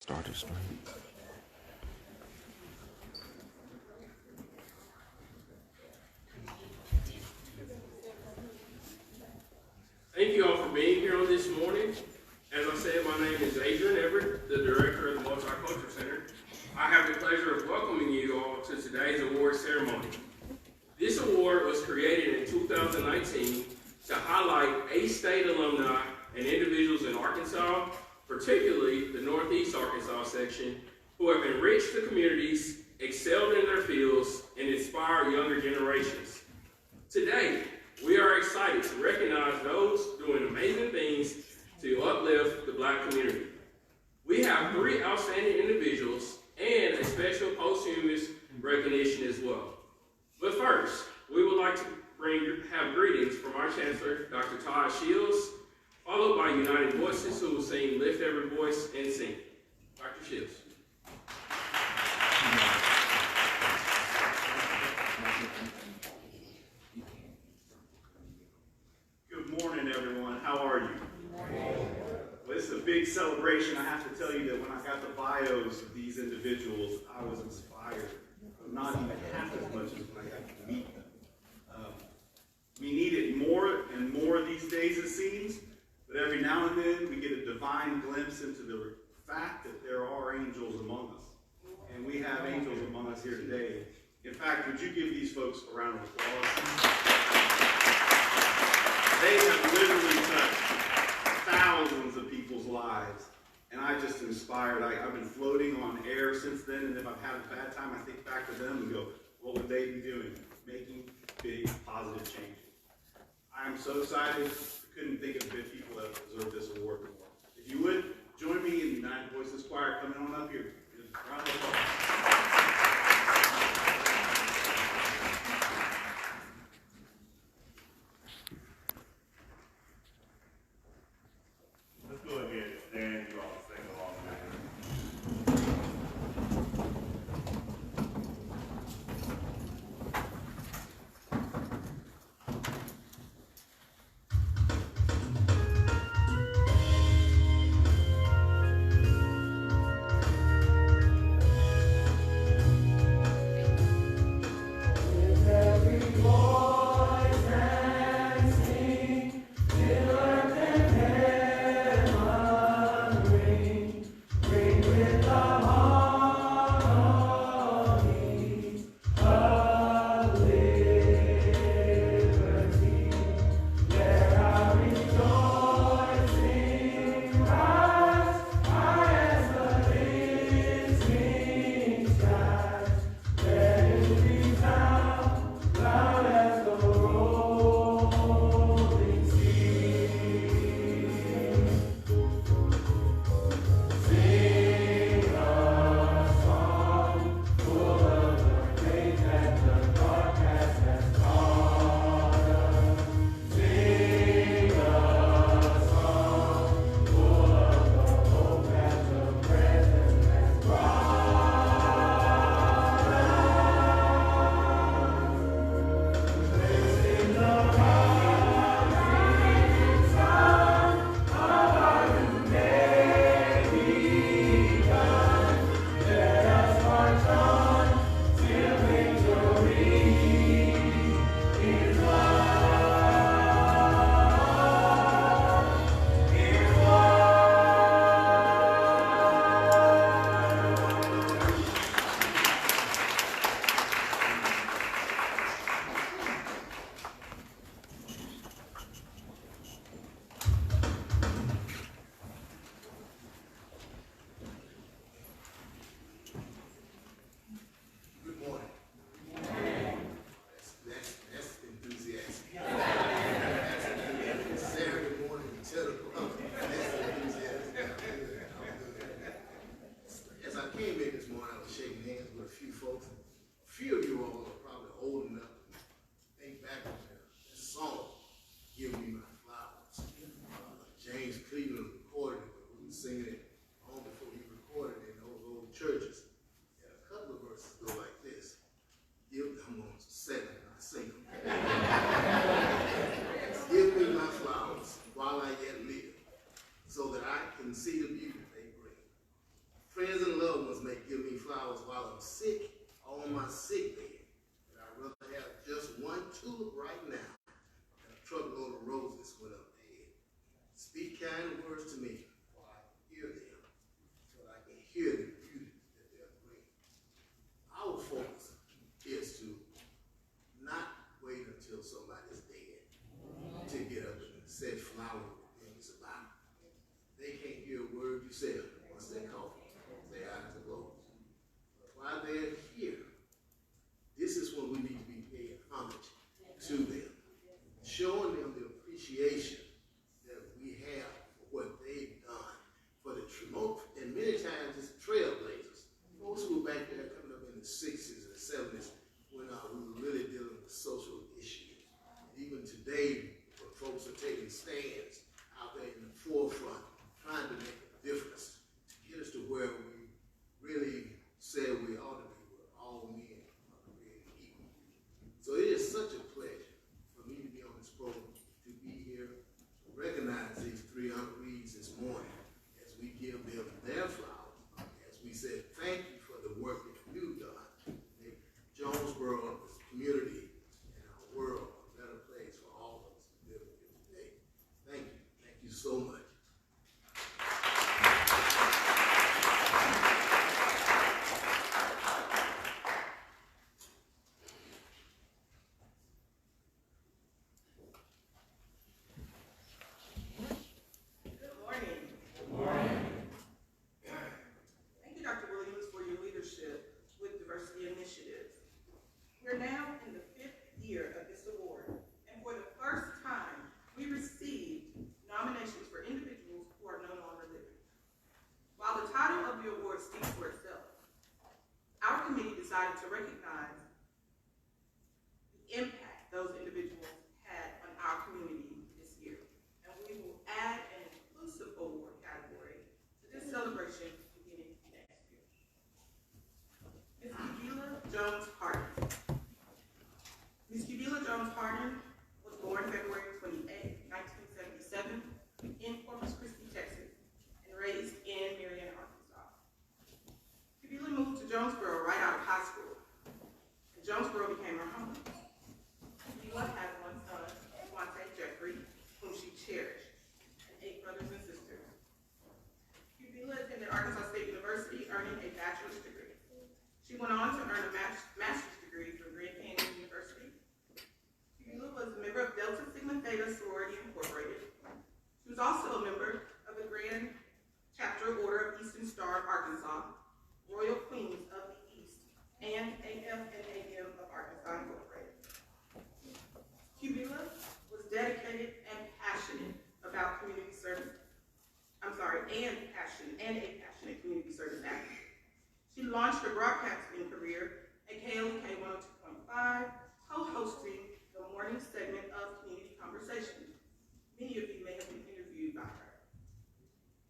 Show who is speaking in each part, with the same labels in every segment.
Speaker 1: Start the stream.
Speaker 2: Thank you all for being here on this morning. As I said, my name is Adrian Everett, the director of the Multicultural Center. I have the pleasure of welcoming you all to today's award ceremony. This award was created in 2019 to highlight A-State alumni and individuals in Arkansas, particularly the Northeast Arkansas section, who have enriched the communities, excelled in their fields, and inspired younger generations. Today, we are excited to recognize those doing amazing things to uplift the Black community. We have 3 outstanding individuals and a special posthumous recognition as well. But first, we would like to have greetings from our Chancellor, Dr. Todd Shields, followed by United Voices, who will sing Lift Every Voice and Sing. Dr. Shields.
Speaker 3: Good morning, everyone. How are you? Well, it's a big celebration. I have to tell you that when I got the bios of these individuals, I was inspired. Not even half as much as when I got to meet them. We need it more and more these days, it seems, but every now and then we get a divine glimpse into the fact that there are angels among us. And we have angels among us here today. In fact, would you give these folks a round of applause? They have literally touched thousands of people's lives. And I just inspired. I've been floating on air since then, and if I've had a bad time, I think back to them and go, what would they be doing? Making big, positive changes. I am so excited. I couldn't think of good people that deserve this award more. If you would, join me in the United Voices Choir coming on up here. Round of applause.
Speaker 4: Let's go ahead and stand, you all sing along with me.
Speaker 1: flowers while I'm sick or on my sick bed. But I'd rather have just one tulip right now and a truckload of roses when I'm dead. Speak kind words to me while I hear them, so that I can hear the beauty that they're bringing. Our focus is to not wait until somebody's dead to get up and say flower things about it. They can't hear a word you say once they call. Their eyes are closed. But while they're here, this is when we need to be paying homage to them, showing them the appreciation that we have for what they've done, for the and many times it's trailblazers. Folks who were back there coming up in the 60s and the 70s when we were really dealing with social issues. And even today, when folks are taking stands out there in the forefront, trying to make a difference to get us to where we really said we ought to be, where all men are created equal. So it is such a pleasure for me to be on this program, to be here, to recognize these three honorees this morning as we give them their flowers, as we said thank you for the work that you've done. Make Jonesboro, this community, and our world a better place for all of us to live in today. Thank you. Thank you so much.
Speaker 5: We're now in the 5th year of this award, and for the first time, we received nominations for individuals who are no longer living. While the title of the award speaks for itself, our committee decided to recognize the impact those individuals had on our community this year, and we will add an inclusive award category to this celebration beginning next year. Ms. Qubilah Jones-Hardin. Ms. Qubilah Jones-Hardin was born February 28, 1977 in Corpus Christi, Texas, and raised in Marion, Arkansas. Qubilah moved to Jonesboro right out of high school, and Jonesboro became her home. Qubilah had one son, Jeffrey, whom she cherished, and 8 brothers and sisters. Qubilah attended Arkansas State University, earning a bachelor's degree. She went on to earn a master's degree from Grand Canyon University. Qubilah was a member of Delta Sigma Theta Sorority Incorporated. She was also a member of the Grand Chapter Order of Eastern Star of Arkansas, Royal Queens of the East, and AFNAM of Arkansas Incorporated. Qubilah was dedicated and passionate about community service. And a passionate community service advocate. She launched her broadcasting career at KLK 102.5, co-hosting the morning segment of Community Conversations. Many of you may have been interviewed by her.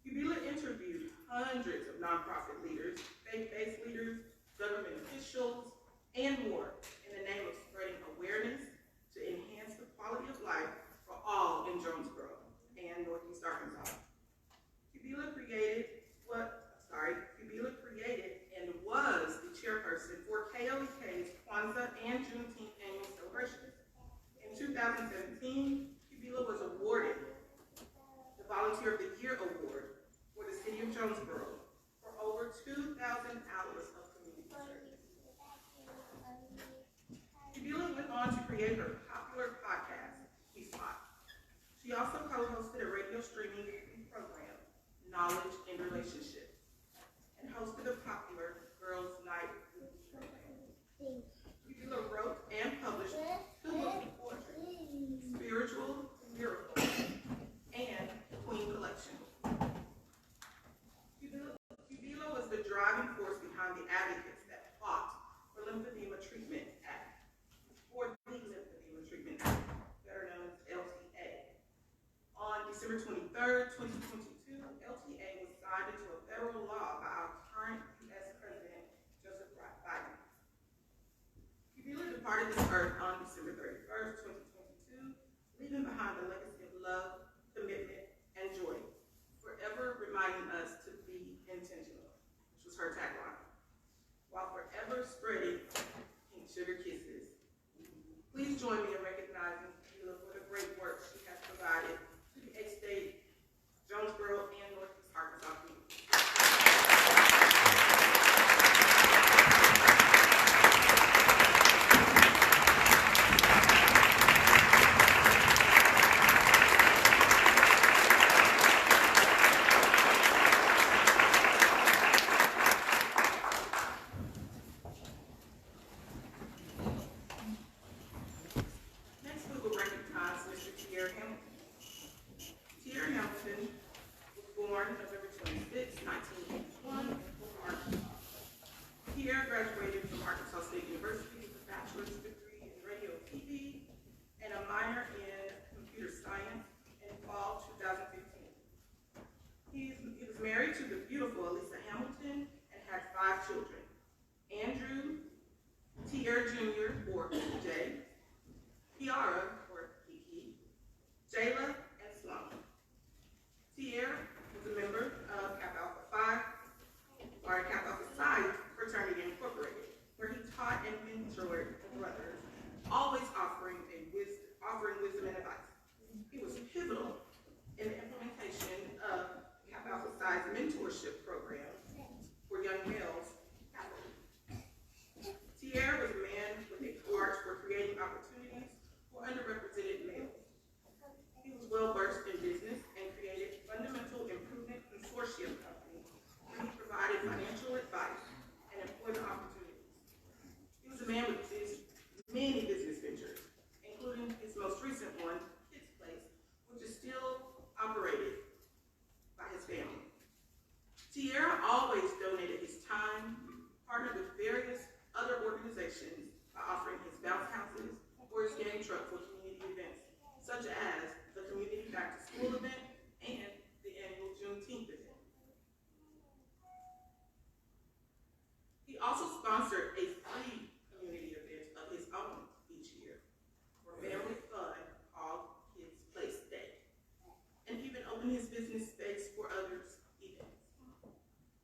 Speaker 5: Qubilah interviewed hundreds of nonprofit leaders, faith-based leaders, government officials, and more in the name of spreading awareness to enhance the quality of life for all in Jonesboro and Northeast Arkansas. Qubilah created and was the chairperson for KLK's Kwanzaa and Juneteenth annual celebrations. In 2017, Qubilah was awarded the Volunteer of the Year Award for the City of Jonesboro for over 2,000 hours of community service. Qubilah went on to create her popular podcast, Spot. She also co-hosted a radio streaming program, Knowledge and Relationships, and hosted a popular Girls' Night program. Qubilah wrote and published 2 books of poetry, Spiritual Miracle and Queen Collection. Qubilah was the driving force behind the advocates that fought for Lymphedema Treatment Act, or the Lymphedema Treatment Act, better known as LTA. On December 23rd, 2022, LTA was signed into a federal law by our current U.S. President, Joseph Biden. Qubilah departed this earth on December 31st, 2022, leaving behind a legacy of love, commitment, and joy, forever reminding us to be intentional, which was her tagline. children: Andrew, Tierre Jr., or TJ, Kiara, or Kiki, Jayla, and Sloan. Tierre was a member of Kappa Alpha Psi Fraternity Incorporated, where he taught and mentored brothers, always offering wisdom and advice. He was pivotal in the implementation of Kappa Alpha Psi's mentorship program for young males. Tierre was a man with a heart for creating opportunities for underrepresented males. He was well-versed in business and created Fundamental Improvement Consortium Company, where he provided financial advice and employment opportunities. He was a man with many business ventures, including his most recent one, Kids Place, which is still operated by his family. Tierre always donated his time, partnered with various other organizations by offering his bounce houses or his game truck for community events, such as the Community Back to School event and the annual Juneteenth event. He also sponsored a free community event of his own each year for family fun called Kids Place Day, and even opened his business space for others' events.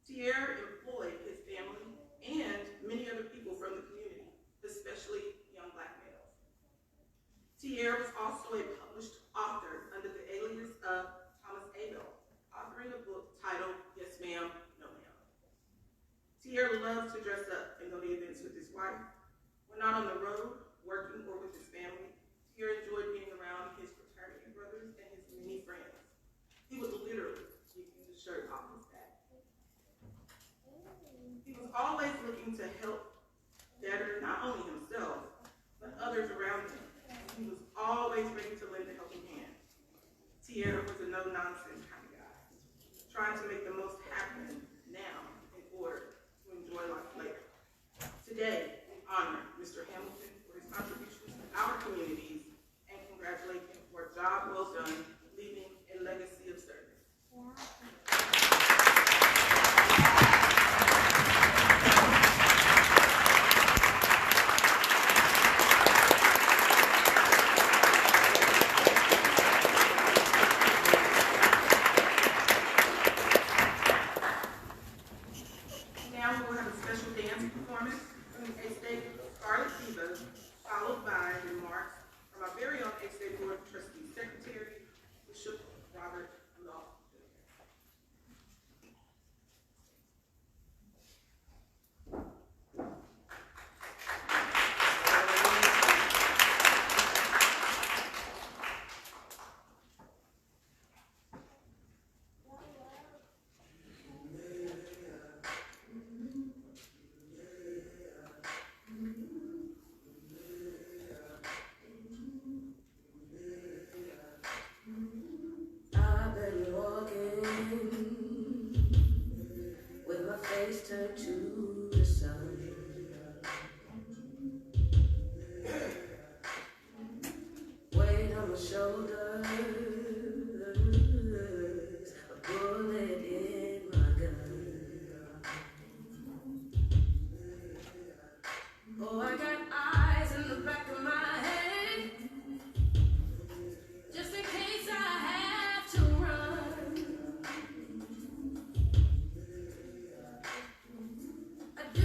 Speaker 5: Tierre employed his family and many other people from the community, especially young Black males. Tierre was also a published author under the alias of Thomas Abel, authoring a book titled Yes Ma'am, No Ma'am. Tierre loved to dress up and go to events with his wife. When not on the road, working, or with his family, Tierre enjoyed being around his fraternity brothers and his many friends. He would literally give you the shirt off his back. He was always looking to help better not only himself, but others around him. He was always ready to lend a helping hand. Tierre was a no-nonsense kind of guy, trying to make the most happen now in order to enjoy life later. Today, we honor Mr. Hamilton for his contributions to our communities and congratulate him for a job well done, leaving a legacy of service. Now we will have a special dance performance from the A-State Scarlet Divas, followed by remarks from our very own A-State Board of Trustees Secretary, Bishop Robert Law.
Speaker 6: I've been walking with my face turned to the sun. Weight on my shoulders, a bullet in my gun. Oh, I got eyes in the back of my head, just in case I have to run. I do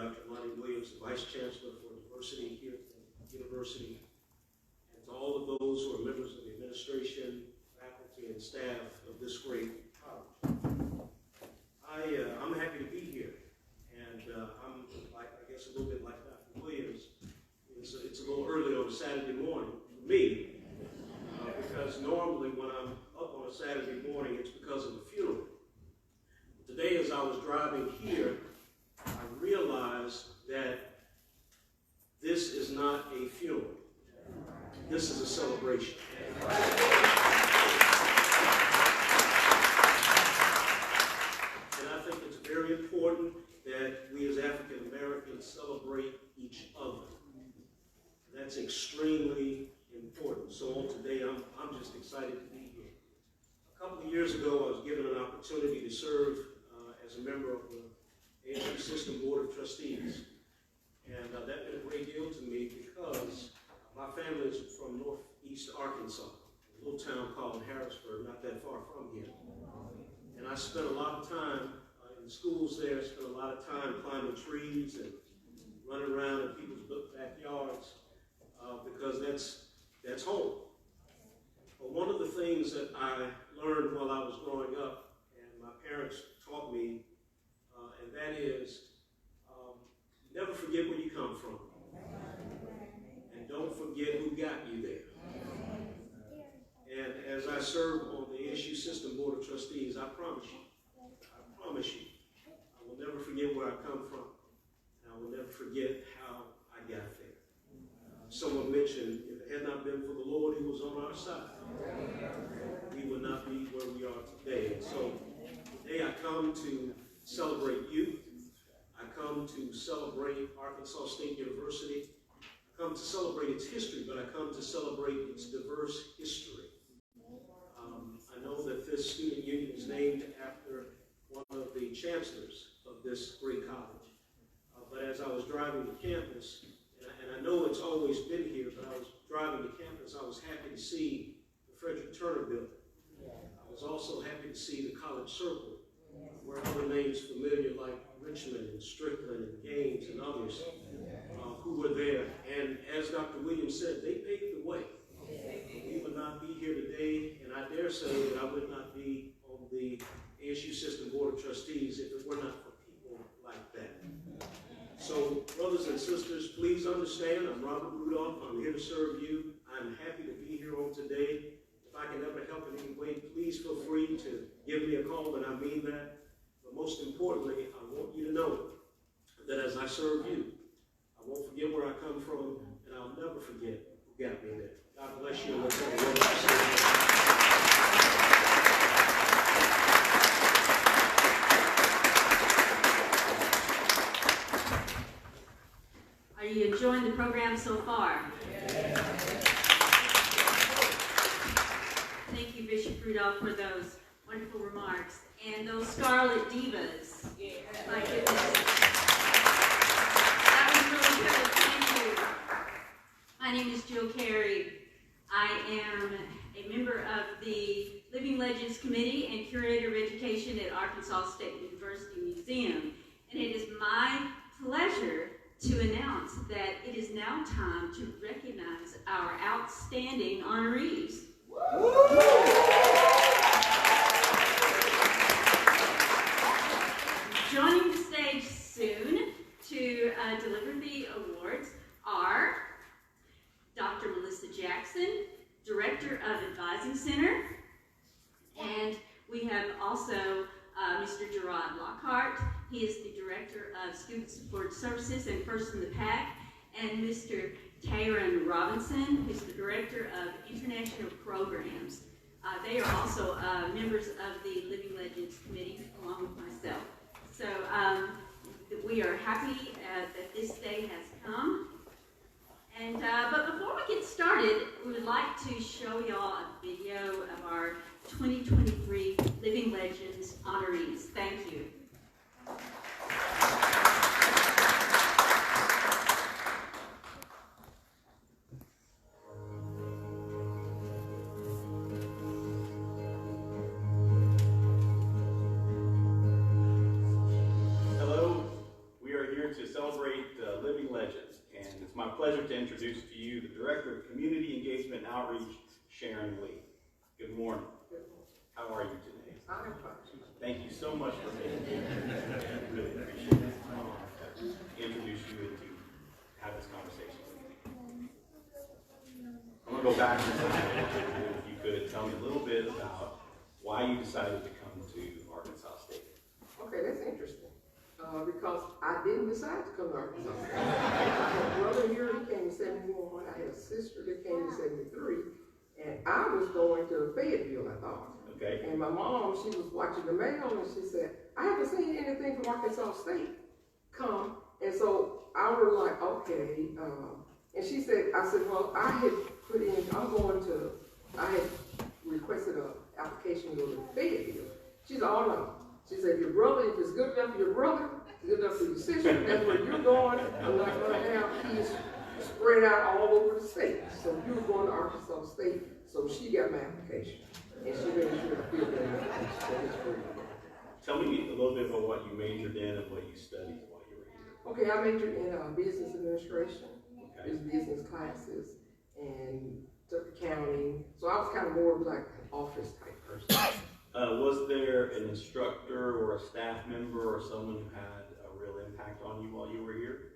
Speaker 7: Dr. Lonnie Williams, the Vice Chancellor for Diversity here at the university, and to all of those who are members of the administration, faculty, and staff of this great college. I'm happy to be here, and I'm, like, I guess, a little bit like Dr. Williams. It's a little early on a Saturday morning for me, because normally when I'm up on a Saturday morning, it's because of a funeral. Today, as I was driving here, I realized that this is not a funeral. This is a celebration. And I think it's very important that we as African Americans celebrate each other. That's extremely important. So on today, I'm just excited to be here. A couple of years ago, I was given an opportunity to serve as a member of the ASU System Board of Trustees. And that meant a great deal to me because my family is from northeast Arkansas, a little town called Harrisburg, not that far from here. And I spent a lot of time in the schools there, spent a lot of time climbing trees and running around in people's backyards because that's home. But one of the things that I learned while I was growing up, and my parents taught me, and that is, never forget where you come from. And don't forget who got you there. And as I serve on the ASU System Board of Trustees, I promise you, I will never forget where I come from. And I will never forget how I got there. Someone mentioned, if it had not been for the Lord who was on our side, we would not be where we are today. And so today I come to celebrate youth. I come to celebrate Arkansas State University. I come to celebrate its history, but I come to celebrate its diverse history. I know that this student union is named after one of the chancellors of this great college. But as I was driving to campus, and I know it's always been here, but I was driving to campus, I was happy to see the Frederick Turner building. I was also happy to see the College Circle, where other names familiar like Richmond and Strickland and Gaines and others who were there. And as Dr. Williams said, they paved the way. We would not be here today, and I dare say that I would not be on the ASU System Board of Trustees if it were not for people like that. So, brothers and sisters, please understand, I'm Robert Rudolph. I'm here to serve you. I'm happy to be here on today. If I can ever help in any way, please feel free to give me a call, and I mean that. But most importantly, I want you to know that as I serve you, I won't forget where I come from, and I'll never forget who got me there. God bless you, and let's have a wonderful
Speaker 8: Are you enjoying the program so far? Yeah. Thank you, Bishop Rudolph, for those wonderful remarks. And those Scarlet Divas. Yeah. My goodness. That was really good. Thank you. My name is Jill Carey. I am a member of the Living Legends Committee and Curator of Education at Arkansas State University Museum. And it is my pleasure to announce that it is now time to recognize our outstanding honorees. Joining the stage soon to deliver the awards are Dr. Melissa Jackson, Director of Advising Center, and we have also Mr. Gerard Lockhart. He is the Director of Student Support Services and First in the Pack, and Mr. Tierre Robinson, who's the Director of International Programs. They are also members of the Living Legends Committee, along with myself. So we are happy that this day has come. And but before we get started, we would like to show y'all a video of our 2023 Living Legends honorees. Thank you.
Speaker 3: Hello, we are here to celebrate pleasure to introduce to you the Director of Community Engagement and Outreach, Sharon Lee. Good morning. How are you today?
Speaker 9: I'm fine.
Speaker 3: Thank you so much for being here. I really appreciate it. To introduce you and to have this conversation with you. I'm going to go back to time. If you could tell me a little bit about why you decided to come to Arkansas State.
Speaker 9: Okay, that's interesting. Because I didn't decide to come to Arkansas State. I had a brother here who came in 71. I had a sister that came in 73. And I was going to Fayetteville, I thought.
Speaker 3: Okay.
Speaker 9: And my mom, she was watching the mail and she said, I haven't seen anything from Arkansas State come. And so I was like, okay. And she said, I said, well, I had put in, I had requested an application to go to Fayetteville. She said, oh no. She said, your brother, if it's good enough for your brother, it's good enough for your sister, that's where you're going. I'm not going to have kids spread out all over the state. So you were going to Arkansas State, so she got my application. And she made sure I filled in my application.
Speaker 3: Tell me a little bit about what you majored in and what you studied while you were here.
Speaker 9: Okay, I majored in business administration.
Speaker 3: Okay.
Speaker 9: There's business classes and took accounting. So I was kind of more like an office type person.
Speaker 3: Was there an instructor or a staff member or someone who had a real impact on you while you were here?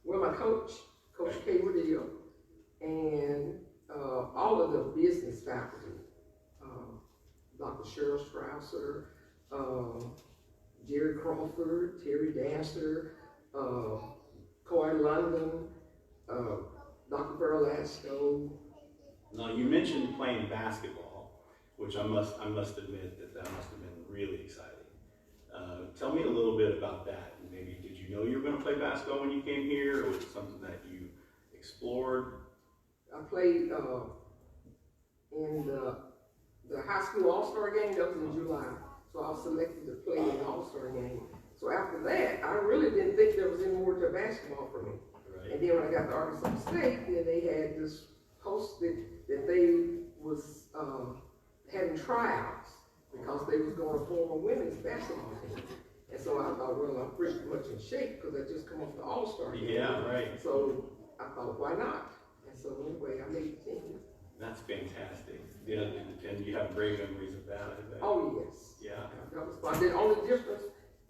Speaker 9: Well, my coach, Coach K. Woodell, and all of the business faculty, Dr. Cheryl Strausser, Jerry Crawford, Terry Dancer, Coy London, Dr. Berlasco.
Speaker 3: Now, you mentioned playing basketball, which I must admit that must have been really exciting. Tell me a little bit about that. Maybe did you know you were going to play basketball when you came here, or was it something that you explored?
Speaker 9: I played in the high school all-star game. That was in July, so I was selected to play in the all-star game. So after that, I really didn't think there was any more to basketball for me.
Speaker 3: Right.
Speaker 9: And then when I got to Arkansas State, then they had this posted that they was having tryouts because they was going to form a women's basketball team. And so I thought, well, I'm pretty much in shape because I just come off the all-star game.
Speaker 3: Yeah, right.
Speaker 9: So I thought, why not? And so anyway, I made the team.
Speaker 3: That's fantastic. Yeah, and you have great memories of that, I bet.
Speaker 9: Oh, yes.
Speaker 3: Yeah.
Speaker 9: That was fun. The only difference,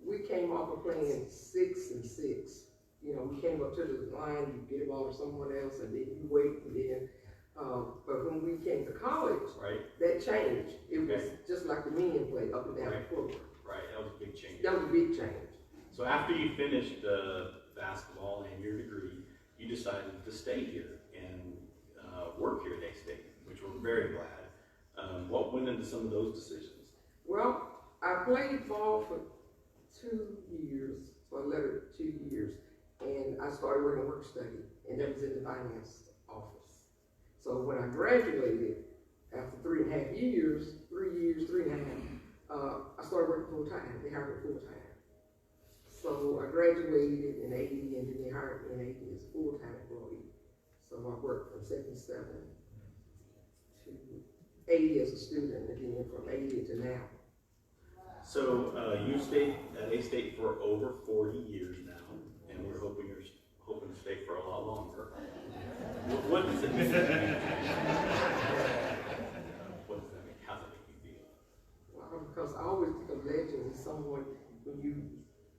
Speaker 9: we came off of playing 6 and 6. You know, we came up to the line, you get the ball to someone else, and then you wait, and then, but when we came to college,
Speaker 3: Right.
Speaker 9: that changed. It was just like the men play up and down the court.
Speaker 3: Right, that was a big change.
Speaker 9: That was a big change.
Speaker 3: So after you finished basketball and your degree, you decided to stay here and work here at A-State, which we're very glad. What went into some of those decisions?
Speaker 9: Well, I played ball for 2 years, so I let it 2 years, and I started working work study, and that was in the finance office. So when I graduated, after 3.5 years, 3.5, I started working full-time. They hired me full-time. So I graduated in 80, and then they hired me in 80 as a full-time employee. So I worked from 77 to 80 as a student, and then from 80 to now.
Speaker 3: So you stayed at A-State for over 40 years now, and we're hoping to stay for a lot longer. What does it mean? What does that mean? How does it make you feel?
Speaker 9: Well, because I always think of legend as someone,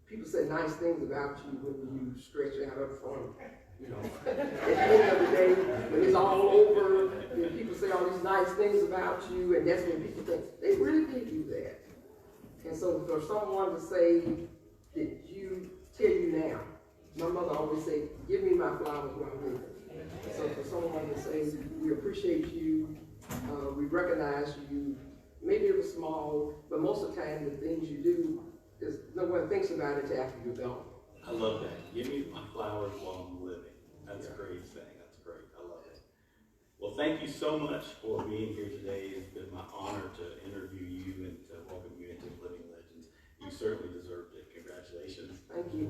Speaker 9: people say nice things about you when you stretch out up front. You know, at the end of the day, when it's all over, then people say all these nice things about you, and that's when people think, they really did do that. And so for someone to say that tell you now, my mother always said, give me my flowers while I'm living. So for someone to say, we appreciate you, we recognize you, maybe it was small, but most of the time the things you do, no one thinks about it after you're gone.
Speaker 3: I love that. Give me my flowers while I'm living. That's a great saying. That's great. I love it. Well, thank you so much for being here today. It's been my honor to interview you and to welcome you into Living Legends. You certainly deserved it. Congratulations.
Speaker 9: Thank you.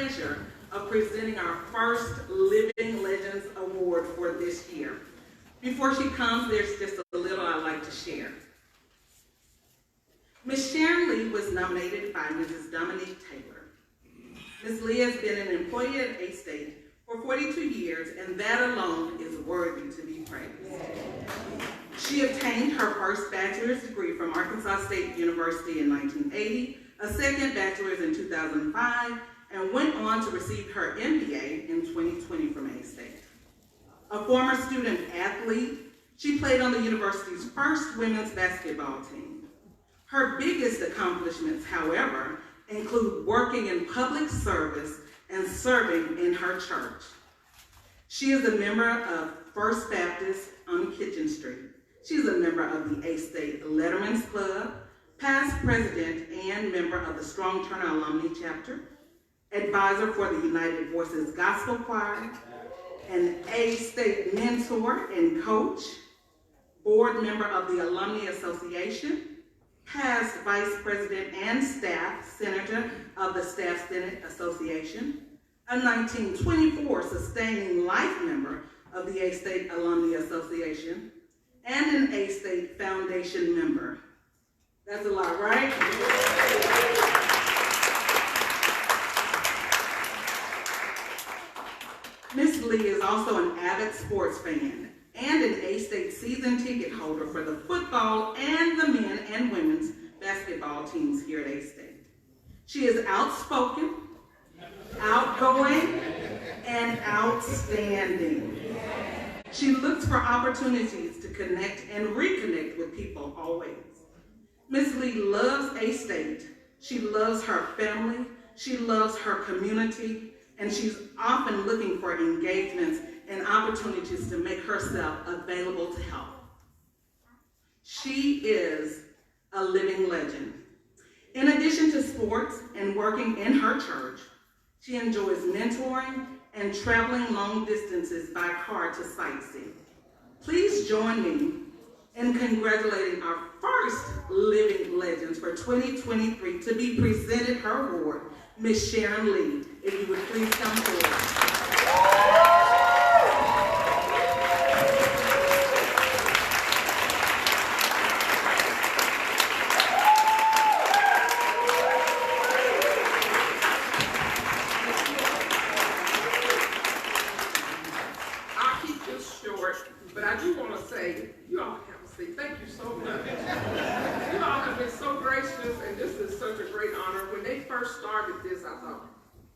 Speaker 5: pleasure of presenting our first Living Legends Award for this year. Before she comes, there's just a little I'd like to share. Ms. Sharon Lee was nominated by Mrs. Dominique Taylor. Ms. Lee has been an employee at A-State for 42 years, and that alone is worthy to be praised. She obtained her first bachelor's degree from Arkansas State University in 1980, a second bachelor's in 2005, and went on to receive her MBA in 2020 from A-State. A former student athlete, she played on the university's first women's basketball team. Her biggest accomplishments, however, include working in public service and serving in her church. She is a member of First Baptist on Kitchen Street. She is a member of the A-State Letterman's Club, past president and member of the Strong Turner Alumni Chapter, advisor for the United Voices Gospel Choir, an A-State mentor and coach, board member of the Alumni Association, past vice president and staff senator of the Staff Senate Association, a 1924 sustaining life member of the A-State Alumni Association, and an A-State Foundation member. That's a lot, right? Ms. Lee is also an avid sports fan and an A-State season ticket holder for the football and the men and women's basketball teams here at A-State. She is outspoken, outgoing, and outstanding. She looks for opportunities to connect and reconnect with people always. Ms. Lee loves A-State. She loves her family. She loves her community. And she's often looking for engagements and opportunities to make herself available to help. She is a living legend. In addition to sports and working in her church, she enjoys mentoring and traveling long distances by car to sightsee. Please join me in congratulating our first Living Legends for 2023 to be presented her award, Ms. Sharon Lee. If you would please come forward.
Speaker 9: I'll keep this short, but I do want to say, you all have a seat. Thank you so much. You all have been so gracious, and this is such a great honor. When they first started this, I thought,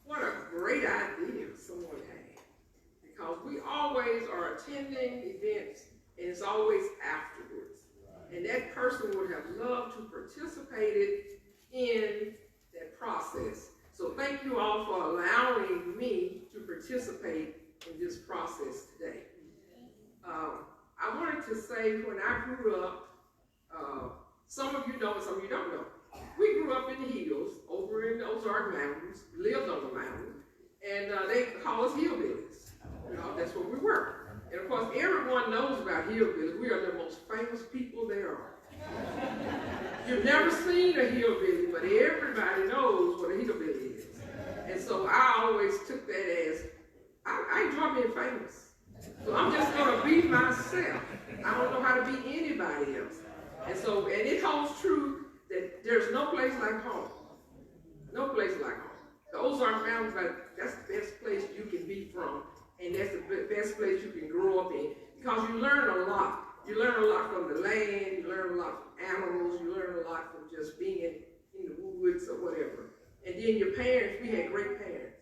Speaker 9: what a great idea someone had. Because we always are attending events, and it's always afterwards. And that person would have loved to participate in that process. So thank you all for allowing me to participate in this process today. I wanted to say, when I grew up, some of you know and some of you don't know. We grew up in the hills, over in the Ozark Mountains, lived on the mountain, and they call us hillbillies. You know, that's what we were. And of course, everyone knows about hillbillies. We are the most famous people there are. You've never seen a hillbilly, but everybody knows what a hillbilly is. And so I always took that as, I enjoy being famous. So I'm just going to be myself. I don't know how to be anybody else. And so, and it holds true that there's no place like home. No place like home. The Ozark Mountains, that's the best place you can be from. And that's the best place you can grow up in. Because you learn a lot. You learn a lot from the land, you learn a lot from animals, you learn a lot from just being in the woods or whatever. And then your parents, we had great parents.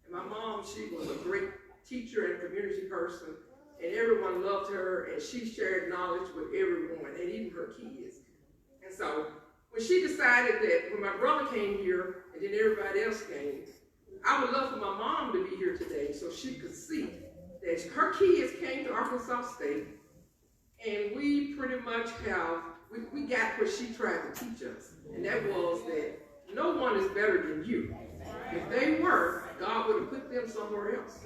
Speaker 9: And my mom, she was a great teacher and community person, and everyone loved her, and she shared knowledge with everyone, and even her kids. And so when she decided that when my brother came here, and then everybody else came, I would love for my mom to be here today so she could see that her kids came to Arkansas State, and we pretty much we got what she tried to teach us, and that was that no one is better than you. If they were, God would have put them somewhere else.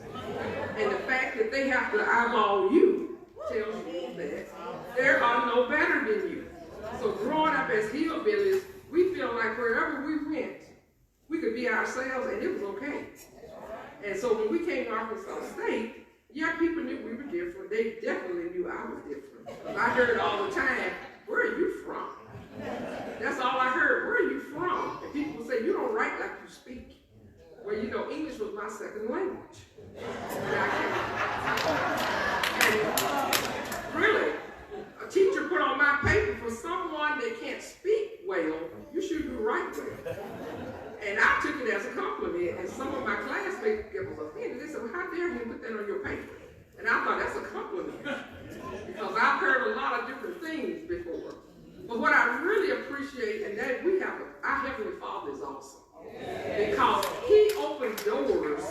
Speaker 9: And the fact that they have to eyeball you tells you that there are no better than you. So growing up as hillbillies, we feel like wherever we went, we could be our ourselves, and it was okay. And so when we came to Arkansas State, yeah, people knew we were different. They definitely knew I was different. Because I heard all the time, where are you from? That's all I heard, where are you from? And people would say, you don't write like you speak. Well, you know, English was my second language. And really, a teacher put on my paper, for someone that can't speak well, you should do write well. And I took it as a compliment, and some of my classmates was offended. They said, well, how dare you put that on your paper? And I thought, that's a compliment, because I've heard a lot of different things before. But what I really appreciate, and that we have, our Heavenly Father is awesome, because He opened doors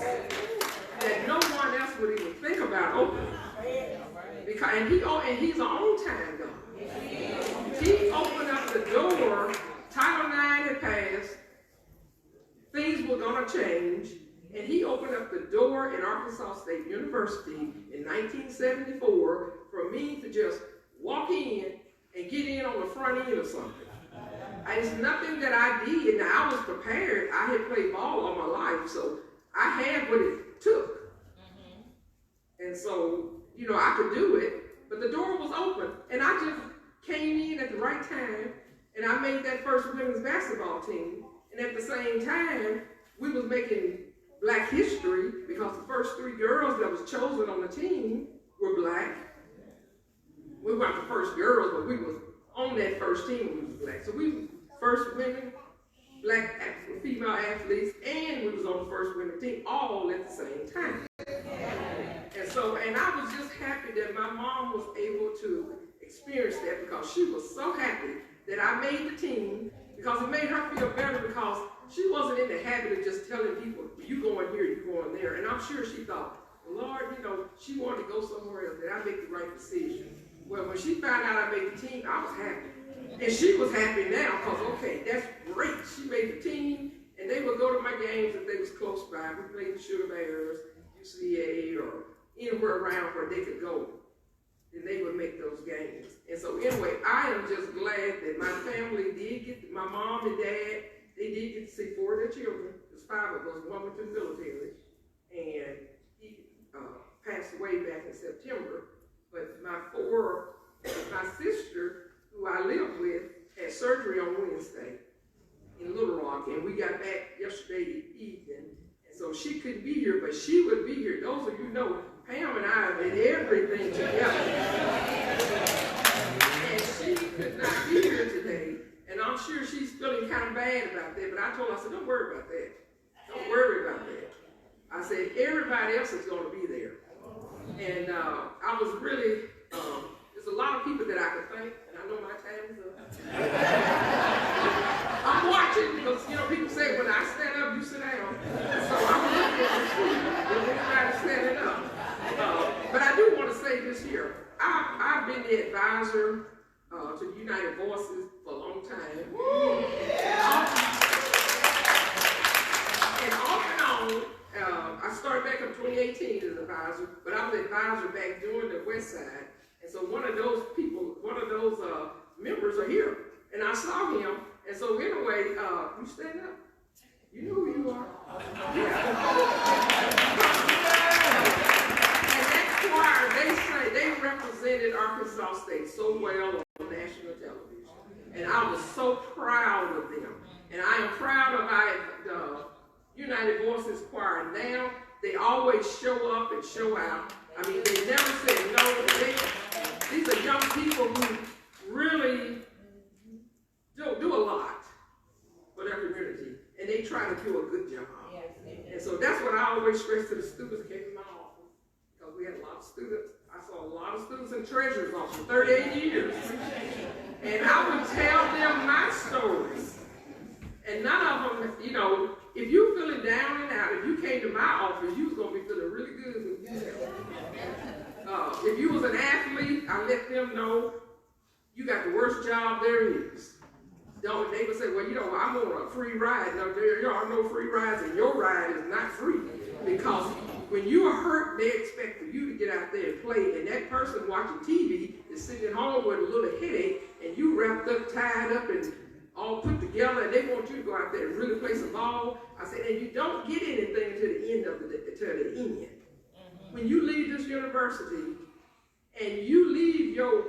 Speaker 9: that no one else would even think about opening. Because, and He's an on-time God. He opened up the door. Title IX had passed. Things were going to change, and He opened up the door at Arkansas State University in 1974 for me to just walk in and get in on the front end of something. It's nothing that I did. Now, I was prepared. I had played ball all my life, so I had what it took. And so, you know, I could do it, but the door was open, and I just came in at the right time, and I made that first women's basketball team. And at the same time, we was making Black history, because the first 3 girls that was chosen on the team were Black. We weren't the first girls, but we was on that first team, we was Black. So we were first women, Black female athletes, and we was on the first women team, all at the same time. And I was just happy that my mom was able to experience that, because she was so happy that I made the team, because it made her feel better, because she wasn't in the habit of just telling people, you going here, you going there. And I'm sure she thought, Lord, you know, she wanted to go somewhere else, that I make the right decision. Well, when she found out I made the team, I was happy. And she was happy now, because, okay, that's great. She made the team, and they would go to my games if they was close by. We played the Sugar Bears, UCA, or anywhere around where they could go. And they would make those games. And so anyway, I am just glad that my family did get, my mom and dad, they did get to see 4 of their children. There's 5 of us, one went to the military, and he passed away back in September. But my sister, who I lived with, had surgery on Wednesday in Little Rock, and we got back yesterday evening. And so she couldn't be here, but she would be here. Those of you know, Pam and I did everything together. And she could not be here today. And I'm sure she's feeling kind of bad about that. But I told her, I said, don't worry about that. Don't worry about that. I said, everybody else is going to be there. And I was really, there's a lot of people that I could thank. And I know my time is up. I'm watching, because, you know, people say, when I stand up, you sit down. So I'm looking at the people, and everybody's standing up. But I do want to say this here. I've been the advisor to the United Voices for a long time. And off and on, I started back in 2018 as advisor, but I was advisor back during the West Side. And so one of those people, one of those members are here. And I saw him. And so anyway, you stand up. You know who you are. They represented Arkansas State so well on national television. And I was so proud of them. And I am proud of the United Voices Choir now. They always show up and show out. I mean, they never said no. These are young people who really do a lot for their community. And they try to do a good job. And so that's what I always stress to the students that came to my office. Because we had a lot of students. I saw a lot of students in treasurer's office for 38 years. And I would tell them my stories. And none of them, you know, if you feeling down and out, if you came to my office, you was going to be feeling really good with yourself. If you was an athlete, I let them know you got the worst job there is. They would say, well, you know, I'm on a free ride. No, there are no free rides, and your ride is not free. Because when you are hurt, they expect for you to get out there and play, and that person watching TV is sitting at home with a little headache, and you wrapped up, tied up, and all put together, and they want you to go out there and really play some ball. I said, and you don't get anything to the end of the end. When you leave this university, and you leave your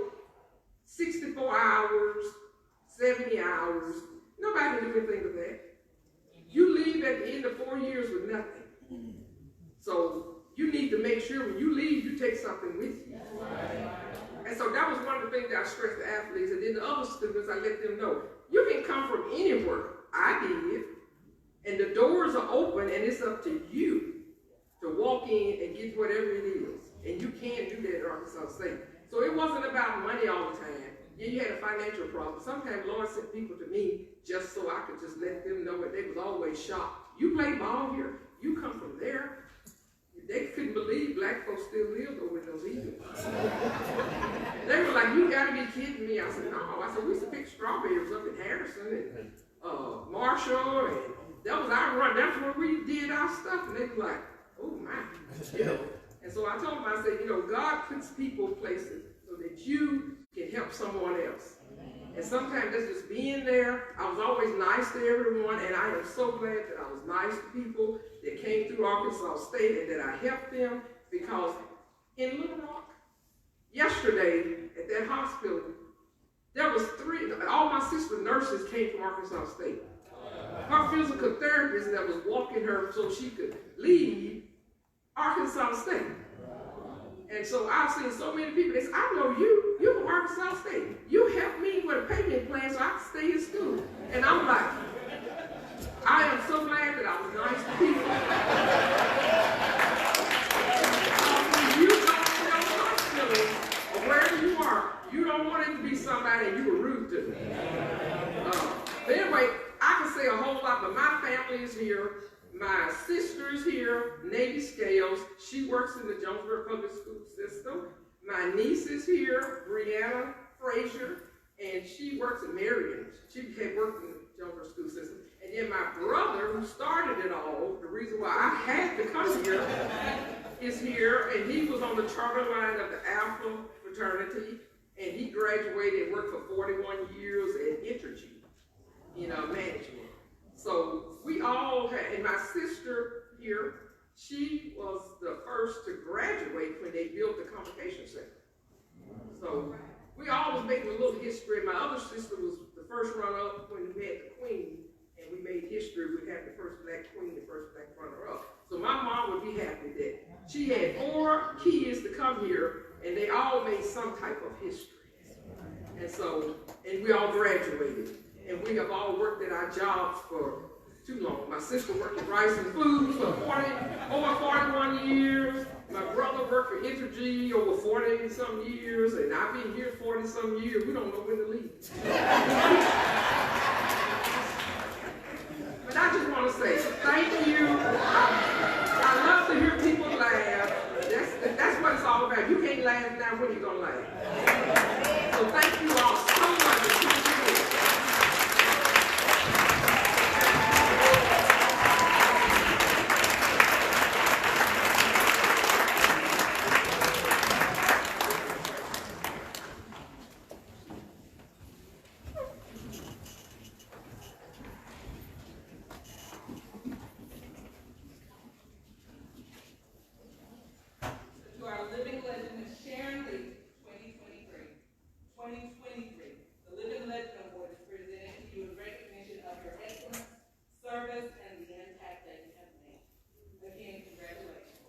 Speaker 9: 64 hours, 70 hours, nobody can do anything with that. You leave at the end of 4 years with nothing. So you need to make sure when you leave, you take something with you. And so that was one of the things that I stressed to athletes, and then the other students, I let them know, you can come from anywhere. I did. And the doors are open, and it's up to you to walk in and get whatever it is. And you can do that at Arkansas State. So it wasn't about money all the time. Yeah, you had a financial problem. Sometimes Lord sent people to me just so I could just let them know, and they was always shocked. You play ball here. You come from there. They couldn't believe black folks still lived over in those evenings. They were like, you gotta be kidding me. I said, no. I said, we used to pick strawberries up in Harrison and Marshall, and that was our run. That's where we did our stuff. And they were like, oh my, you know. And so I told them, I said, you know, God puts people places so that you can help someone else. And sometimes that's just being there. I was always nice to everyone, and I am so glad that I was nice to people that came through Arkansas State and that I helped them, because in Little Rock, yesterday at that hospital, there was all my sister nurses came from Arkansas State. Her physical therapist that was walking her so she could leave Arkansas State. And so I've seen so many people, they say, I know you, you're from Arkansas State. You helped me with a payment plan so I could stay in school. And I'm like, I am so glad that I was nice to people. When you go to your hospital or wherever you are, you don't want it to be somebody and you were rude to them. But anyway, I can say a whole lot, but my family is here. My sister's here, Navy Scales. She works in the Jonesboro Public School System. My niece is here, Brianna Frazier, and she works in Marion. She worked in the Jonesboro School System. And then my brother, who started it all, the reason why I had to come here, is here, and he was on the charter line of the Alpha fraternity, and he graduated and worked for 41 years at Entergy, management. So we all had, and my sister here, she was the first to graduate when they built the convocation center. So we always make a little history. My other sister was the first runner-up when we had the queen, and we made history. We had the first black queen, the first black runner-up. So my mom would be happy that she had 4 kids to come here, and they all made some type of history. And so, and we all graduated. And we have all worked at our jobs for too long. My sister worked at Rice and Foods for over 41 years. My brother worked for Entergy over 40-some years, and I've been here 40-some years. We don't know when to leave. But I just want to say thank you. I love to hear people laugh. That's what it's all about. You can't laugh now, when are you going to laugh? So thank you all so much.
Speaker 5: To our living legend, Ms. Sharon Lee, 2023. 2023, the Living Legend Award is presented to you in recognition of your excellence, service, and the impact that you have made. Again, congratulations.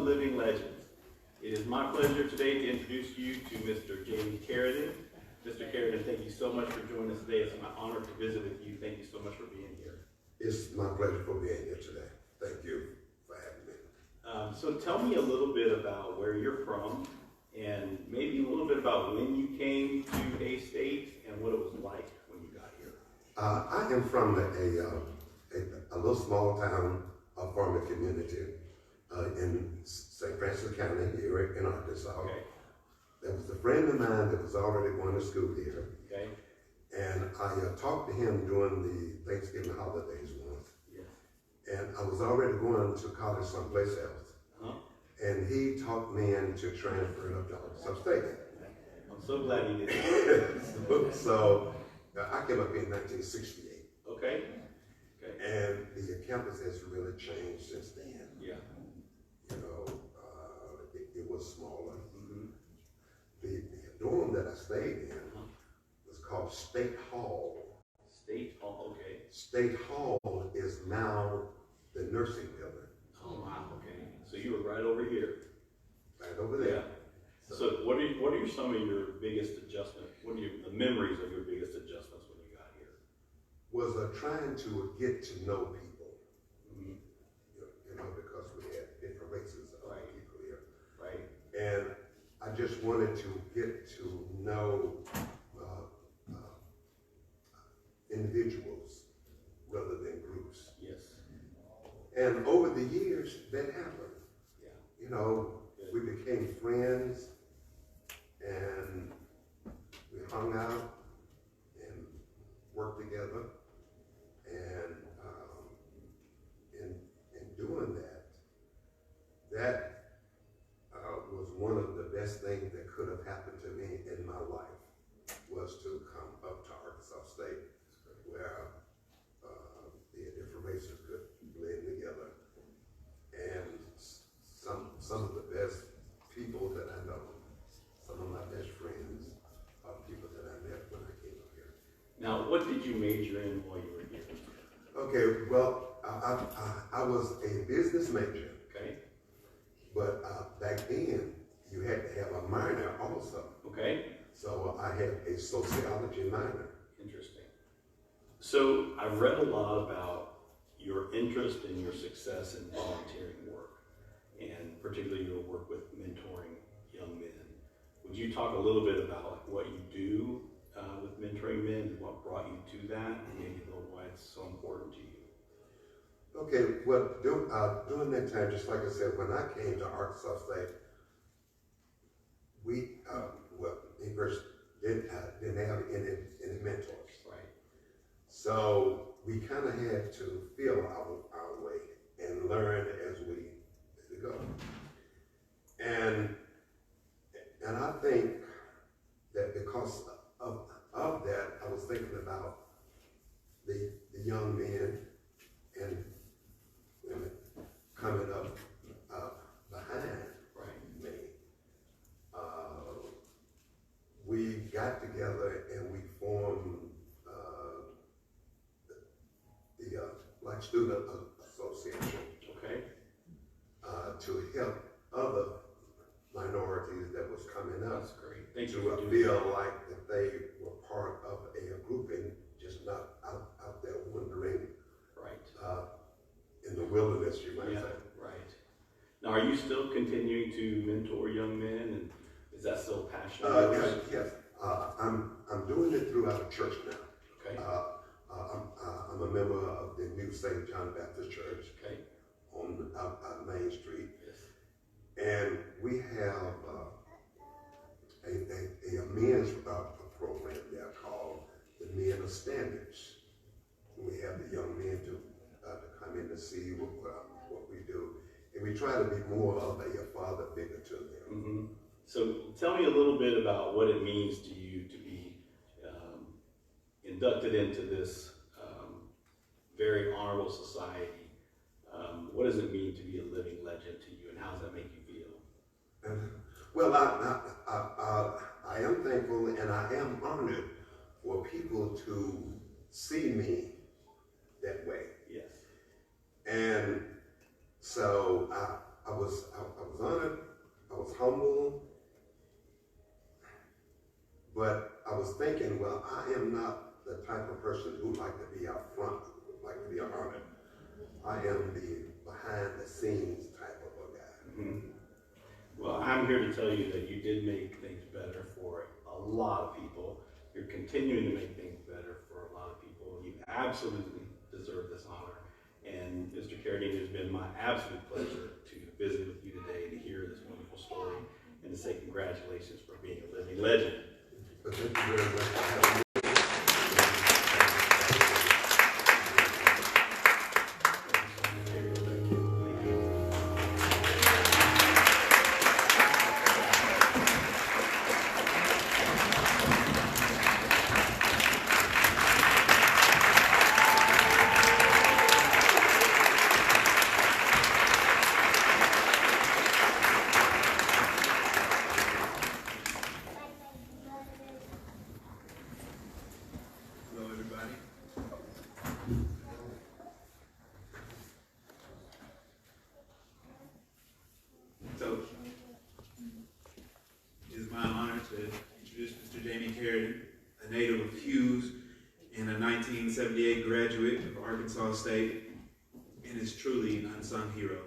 Speaker 3: Living Legends. It is my pleasure today to introduce you to Mr. J. Caradine. Mr. Caradine, thank you so much for joining us today. It's my honor to visit with you. Thank you so much for being here.
Speaker 10: It's my pleasure for being here today. Thank you for having me.
Speaker 3: So tell me a little bit about where you're from, and maybe a little bit about when you came to A-State and what it was like when you got here.
Speaker 10: I am from a little small town, a farming community in St. Francis County here in Arkansas.
Speaker 3: Okay.
Speaker 10: There was a friend of mine that was already going to school here.
Speaker 3: Okay.
Speaker 10: And I talked to him during the Thanksgiving holidays once.
Speaker 3: Yeah.
Speaker 10: And I was already going to college someplace else.
Speaker 3: Uh-huh.
Speaker 10: And he talked me into transferring up to Arkansas State.
Speaker 3: I'm so glad you did.
Speaker 10: So I came up here in 1968.
Speaker 3: Okay. Okay.
Speaker 10: And the campus has really changed since then.
Speaker 3: Yeah.
Speaker 10: You know, it was smaller.
Speaker 3: Mm-hmm.
Speaker 10: The dorm that I stayed in was called State Hall.
Speaker 3: State Hall, okay.
Speaker 10: State Hall is now the nursing building.
Speaker 3: Oh, wow, okay. So you were right over here.
Speaker 10: Right over there.
Speaker 3: Yeah. So what are some of your biggest adjustments? What are the memories of your biggest adjustments when you got here?
Speaker 10: Was trying to get to know people.
Speaker 3: Mm-hmm.
Speaker 10: You know, because we had different races of people here.
Speaker 3: Right.
Speaker 10: And I just wanted to get to know individuals rather than groups.
Speaker 3: Yes.
Speaker 10: And over the years, that happened.
Speaker 3: Yeah.
Speaker 10: You know,
Speaker 3: Good.
Speaker 10: we became friends, and we hung out and worked together. And in doing that was one of the best things that could have happened to me in my life, was to come up to Arkansas State, where the different races could blend together. And some of the best people that I know, some of my best friends, are people that I met when I came up here.
Speaker 3: Now, what did you major in while you were here?
Speaker 10: Okay, well, I was a business major.
Speaker 3: Okay.
Speaker 10: But back then, you had to have a minor also.
Speaker 3: Okay.
Speaker 10: So I had a sociology minor.
Speaker 3: Interesting. So I've read a lot about your interest and your success in volunteering work, and particularly your work with mentoring young men. Would you talk a little bit about like what you do with mentoring men and what brought you to that, and maybe why it's so important to you?
Speaker 10: Okay, well, during that time, just like I said, when I came to Arkansas State, we first didn't have any mentors.
Speaker 3: Right.
Speaker 10: So we kind of had to feel our way and learn as we go. And I think that because of that, I was thinking about the young men and women coming up behind me. We got together and we formed the Black Student Association.
Speaker 3: Okay.
Speaker 10: To help other minorities that was coming up.
Speaker 3: That's great. Thank you
Speaker 10: to
Speaker 3: for doing
Speaker 10: feel
Speaker 3: that.
Speaker 10: like that they were part of a grouping, just not out there wandering
Speaker 3: Right.
Speaker 10: in the wilderness, you might
Speaker 3: Yeah,
Speaker 10: say.
Speaker 3: right. Now, are you still continuing to mentor young men, and is that still a passion of yours?
Speaker 10: Yes. I'm doing it throughout the church now.
Speaker 3: Okay.
Speaker 10: I'm a member of the new St. John Baptist Church
Speaker 3: Okay.
Speaker 10: on Main Street.
Speaker 3: Yes.
Speaker 10: And we have a men's program there called the Men of Standards. We have the young men to come in to see what we do. And we try to be more of a father figure to them.
Speaker 3: Mm-hmm. So tell me a little bit about what it means to you to be inducted into this very honorable society. What does it mean to be a living legend to you, and how does that make you feel?
Speaker 10: Well, I am thankful and I am honored for people to see me that way.
Speaker 3: Yes.
Speaker 10: And so I was honored, I was humble, but I was thinking, well, I am not the type of person who like to be out front, like to be honored. I am the behind the scenes type of a guy.
Speaker 3: I'm here to tell you that you did make things better for a lot of people. You're continuing to make things better for a lot of people. You absolutely deserve this honor. And Mr. Caradine, it has been my absolute pleasure to visit with you today, to hear this wonderful story, and to say congratulations for being a living legend.
Speaker 10: Thank you very much.
Speaker 11: A native of Hughes and a 1978 graduate of Arkansas State, and is truly an unsung hero.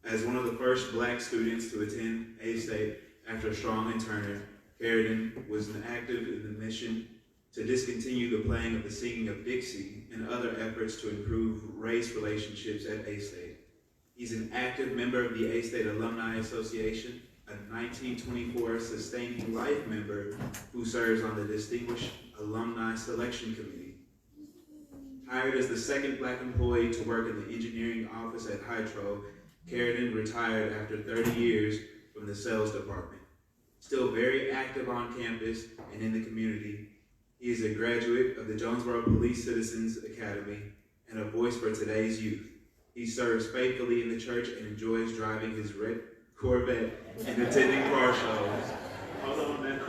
Speaker 11: As one of the first black students to attend A-State after Strong and Turner, Caradine was active in the mission to discontinue the playing of the singing of Dixie and other efforts to improve race relationships at A-State. He's an active member of the A-State Alumni Association, a 1924 Sustaining Life member who serves on the Distinguished Alumni Selection Committee. Hired as the second black employee to work in the engineering office at Hydro, Caradine retired after 30 years from the sales department. Still very active on campus and in the community, he is a graduate of the Jonesboro Police Citizens Academy and a voice for today's youth. He serves faithfully in the church and enjoys driving his red Corvette and attending car shows. Hold on, man.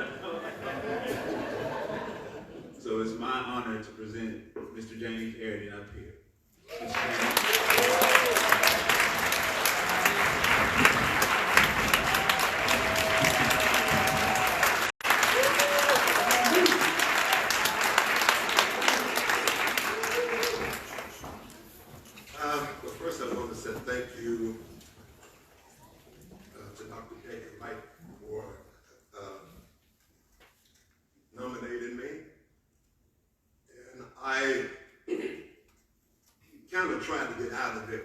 Speaker 11: So it's my honor to present Mr. Jamie Caradine up here.
Speaker 10: Well, first I want to say thank you to Dr. Jacob Mike for nominating me. And I kind of tried to get out of it,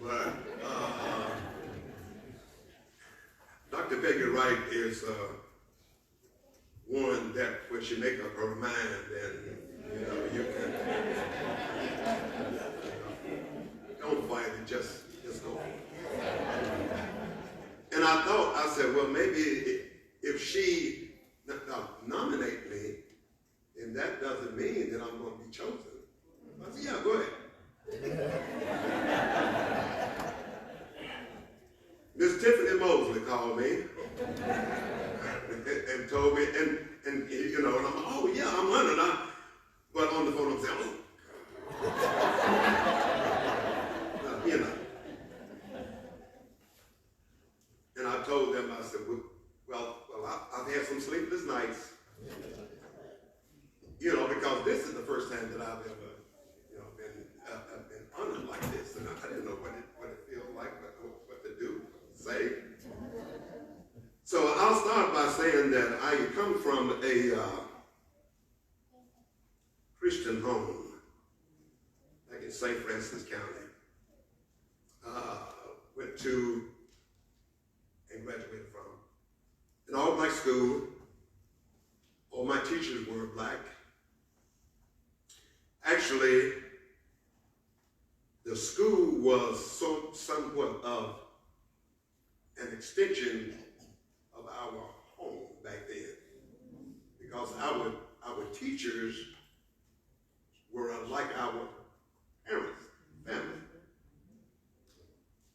Speaker 10: but Dr. Peggy Wright is one that when she make up her mind, and you can don't fight it, just go. And I said, well, maybe if she nominate me, then that doesn't mean that I'm going to be chosen. I said, yeah, go ahead. Miss Tiffany Mosley called me and told me, and I'm, oh yeah, I'm running. But on the phone I'm saying, oh. And I told them, I said, well, I've had some sleepless nights, because this is the first time that I've ever, been honored like this, and I didn't know what it feels like, what to do, say. So I'll start by saying that I come from a Christian home, like in St. Francis County. Went to and graduated from an all-black school. All my teachers were black. Actually, the school was somewhat of an extension of our home back then, because our teachers were like our parents, family.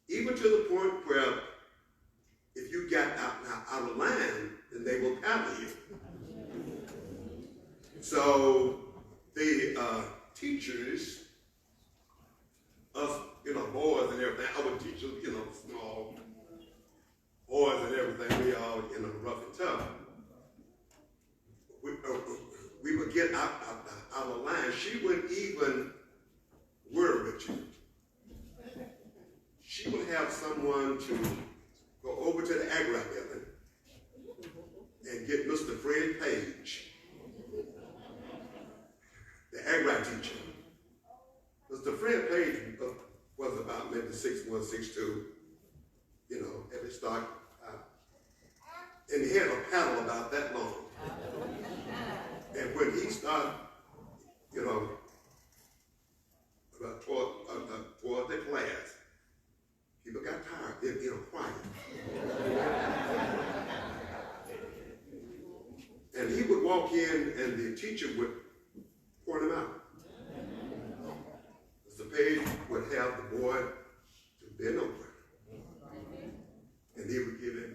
Speaker 10: Even to the point where if you got out of line, then they will paddle you. So the teachers, us, boys and everything, our teachers, small boys and everything, we all, rough and tough. We would get out of line. She wouldn't even worry with you. She would have someone to go over to the Agri building start, and he had a paddle about that long. And when he started, you know, toward the class, people got tired, you know, quiet. And he would walk in and the teacher would point him out. Mr. Page would have the boy to bend over. And he would give him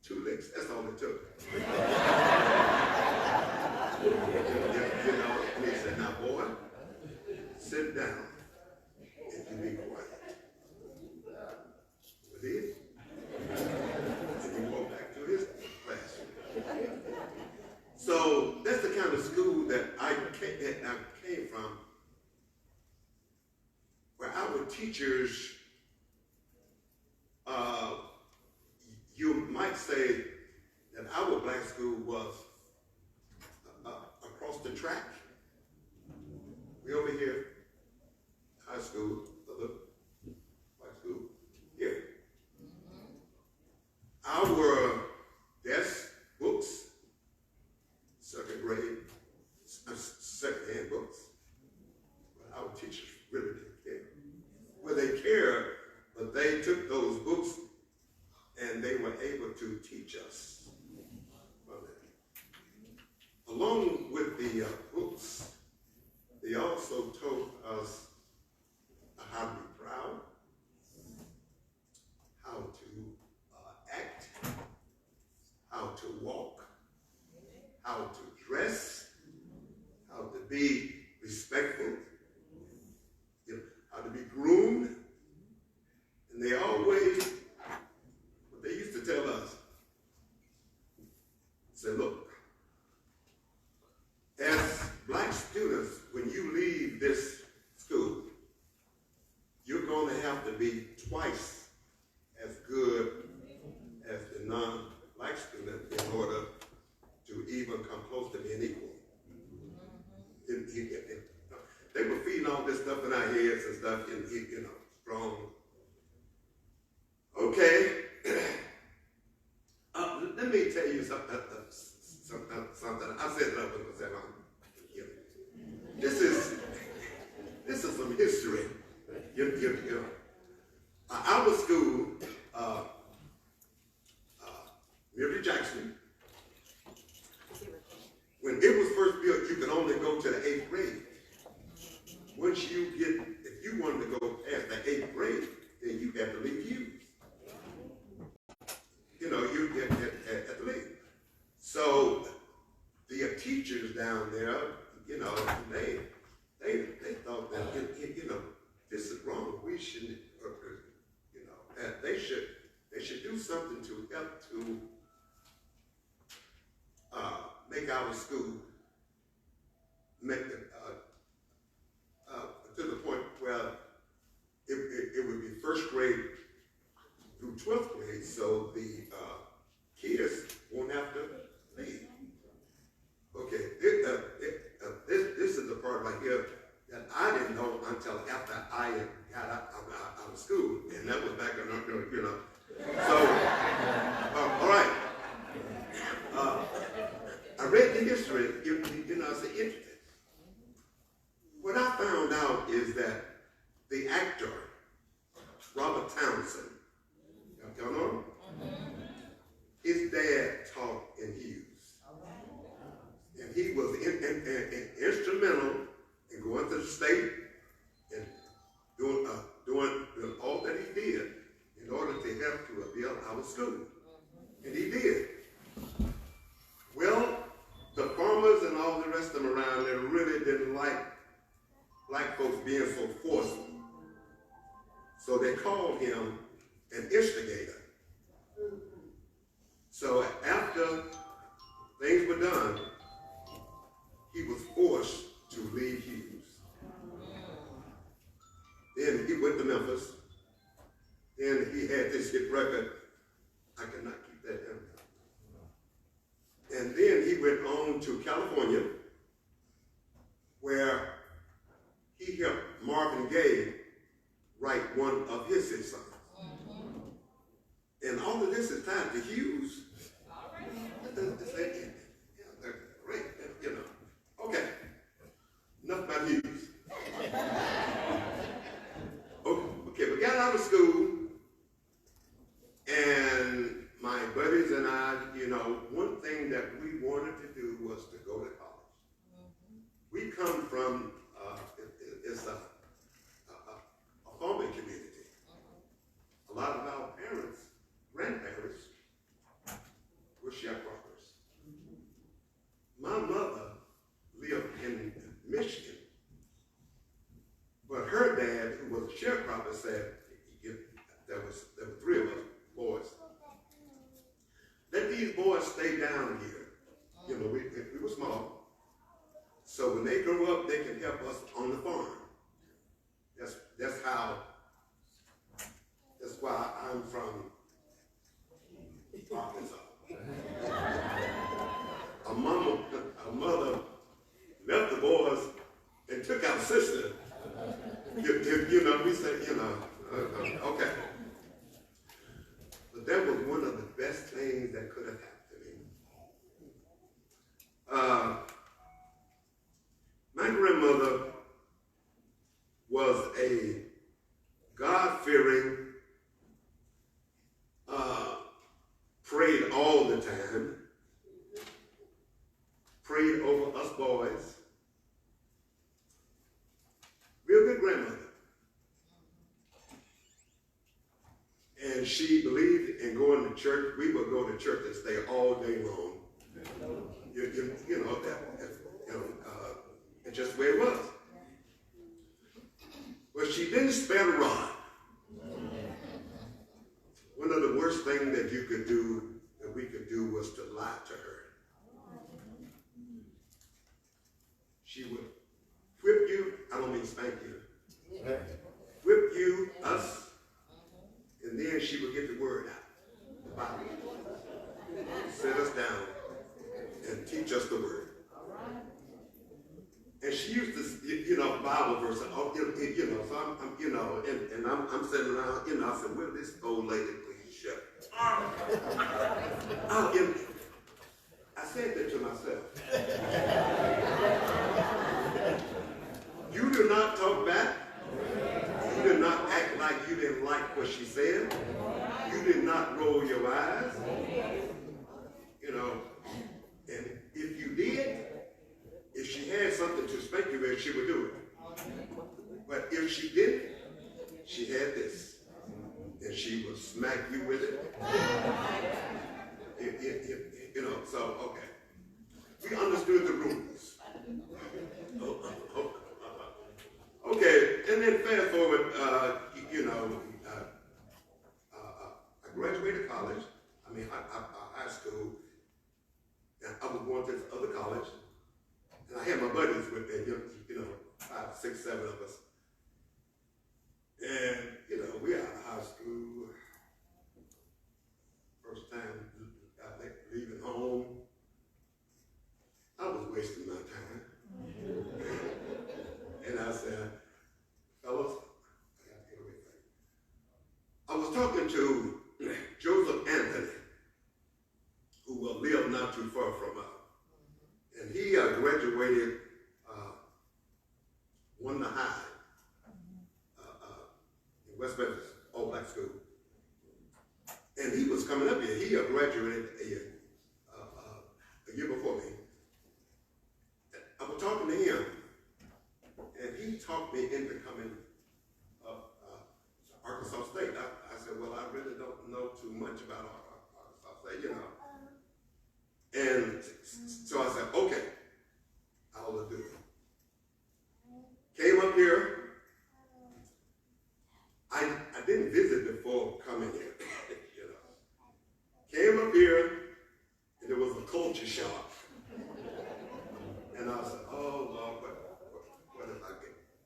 Speaker 10: 2 licks. That's all it took. You know, and he said, now boy, sit down and you be quiet. But he did. And he walked back to his classroom. So that's the kind of school that I came from, where our teachers, you might say that our black school was across the track. We over here, high school, the white school, here. Our desk, books, second grade, second-hand books, but our teachers really didn't care. Well, they cared, but they took those books and they were able to teach us. Along with the books, they also taught us how to be proud, how to act, how to walk, how to dress, how to be respectful, you know, how to be groomed. And they always, what they used to tell us, say, look, as black students, when you leave this school, you're going to have to be twice as good as the non-black student in order to even come close to being equal. They were feeding all this stuff in our heads and stuff, you know, strong. Okay. Let me tell you something. I said that I was going to say, this is some history. You know. Our school, Mary Jackson, when it was first built, you could only go to the 8th grade. Once you if you wanted to go past the 8th grade, then you had to leave Hughes. You know, you had to leave. So the teachers down there, you know, they thought that, you know, this is wrong. We shouldn't, you know, they should do something to help to make our school to the point where it would be 1st grade through 12th grade, so the kids won't have to leave. Okay, this is the part right here that I didn't know until after I got out of school, and that was back in, you know. So, all right. I read the history, you know, it's interesting. What I found out is that the actor, Robert Townsend, y'all know him? His dad taught in Hughes. And he was instrumental in going to the state and doing all that he did in order to help to build our school. And he did. Well, the farmers and all the rest of them around there really didn't like black folks being so forceful. So they called him an instigator. So after things were done, he was forced to leave Hughes. Then he went to Memphis. Then he had this hit record. I cannot keep that down. And then he went on to California, where he helped Marvin Gaye write one of his songs. And all of this is tied to Hughes. Great, you know. Okay. Enough about Hughes. Okay, we got out of school, and my buddies and I, you know, one thing that we wanted to do was to go to college. We come from, it's a farming community. A lot of our parents, grandparents, were sharecroppers. My mother lived in Michigan, but her dad, who was a sharecropper, said, there were 3 of us boys. Let these boys stay down here. You know, we were small. So when they grow up, they can help us on the farm. That's why I'm from Arkansas. Our mother left the boys and took our sister. You know, we said, you know, okay. But that was one of the best things that could have happened to me. My grandmother was a God-fearing, prayed all the time, prayed over us boys. Real good grandmother. And she believed in going to church. We would go to church and stay all day long. You know, it's just the way it was. But she didn't spare the rod. One of the worst things that you could do, that we could do, was to lie to her. She would whip you, I don't mean spank you, whip you, us, and then she would get the word out, the Bible. Sit us down and teach us the word. And she used to, you know, Bible verse, you know, so I'm you know, and I'm sitting around, you know, I said, will this old lady please shut up? I said that to myself. You do not talk back. You did not act like you didn't like what she said. You did not roll your eyes. You know, and if you did, if she had something to spank you with, she would do it. But if she didn't, she had this. And she would smack you with it. You know, so, okay. We understood the rules. Okay, and then fast forward, you know, I graduated college. I mean, high school. And I was going to this other college. And I had my buddies with me, you know, 5, 6, 7 of us. And, you know, we out of high school. First time leaving home. I was wasting my time. And I said, fellas, I got to get away from you. I was talking to Joseph Anthony, who will live not too far from us. And he graduated Wonder High in West Memphis, all black school. And he was coming up here. He graduated a year before me. I was talking to him, and he talked me into coming up to Arkansas State. I said, well, I really don't know too much about Arkansas State, you know. And so I said, okay, I will do it. Came up here. I didn't visit before coming here, you know. Came up here, and there was a culture shock. And I said, oh, Lord, what if I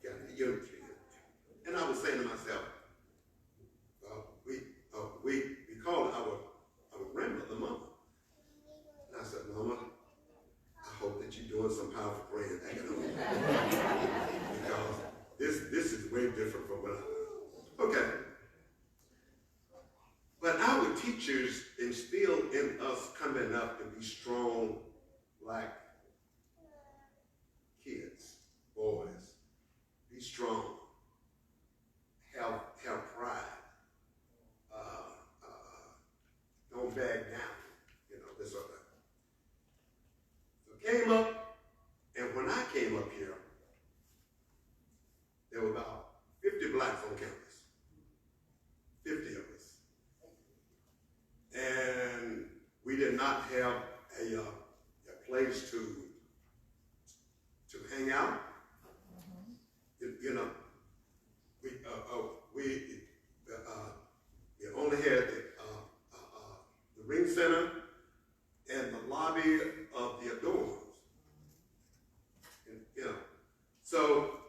Speaker 10: get you? And I was saying to myself, we called our grandmother Mama. And I said, Mama, I hope that you're doing some powerful praying. Because this is way different from what I was. Okay. But I would teach instilled in us coming up to be strong black kids, boys. Be strong. Have pride. Don't back down. You know, this or that. So came up, and when I came up here, there were about 50 blacks on campus. 50 of us. And we did not have a place to hang out. You know, we only had the ring center and the lobby of the dorms. And, you know, so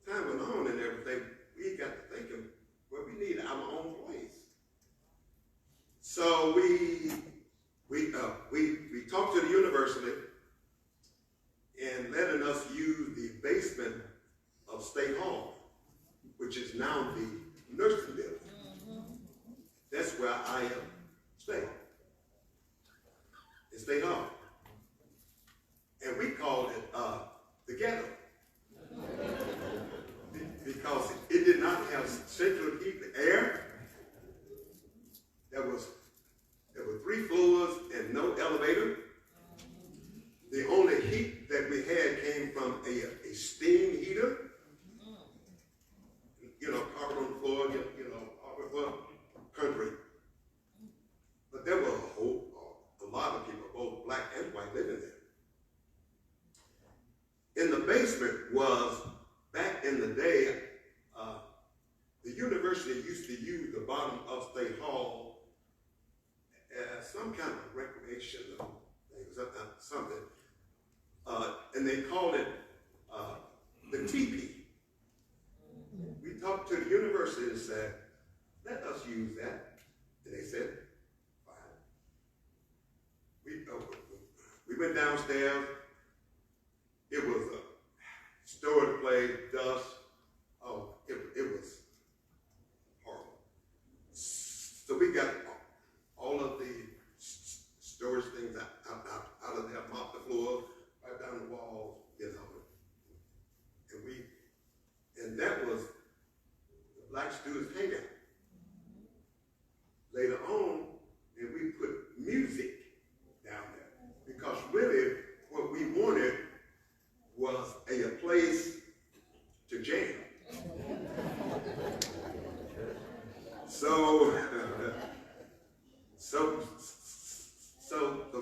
Speaker 10: time went on and everything. We got to thinking, well, we need our own place. So we talked to the university and letting us use the basement of State Hall, which is now the nursing building. That's where I am staying, in State Hall. And we called it the ghetto. Because it did not have central heat and air. There were 3 floors and no elevator. The only heat that we had came from a steam heater. You know, carpet on the floor, you know, carpet, well, concrete. But there were a lot of people, both black and white, living there. In the basement was, back in the day, the university used to use the bottom of State Hall as some kind of recreation thing, something. And they called it the teepee. We talked to the university and said, let us use that. And they said, fine. We went downstairs. It was a storage place, dust. Oh, it was horrible. So we got all of the storage things out of there, mopped the floor, right down the walls, you know. And that was the black students' hangout. Later on, and we put music down there, because really what we wanted was a place to jam. So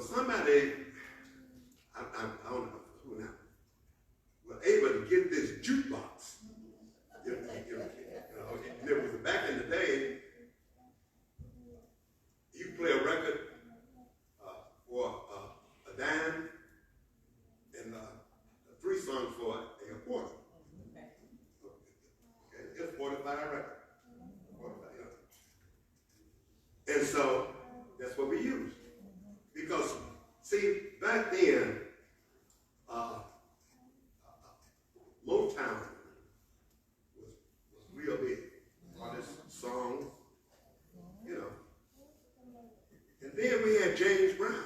Speaker 10: somebody, I don't know who now, was able to get this jukebox. You know, and it was back in the day, you play a record for a dime and 3 songs for a quarter. Okay, it's 45 record. 45, yeah. And so that's what we used. Because, see, back then, Motown was real big. All this songs, you know. And then we had James Brown.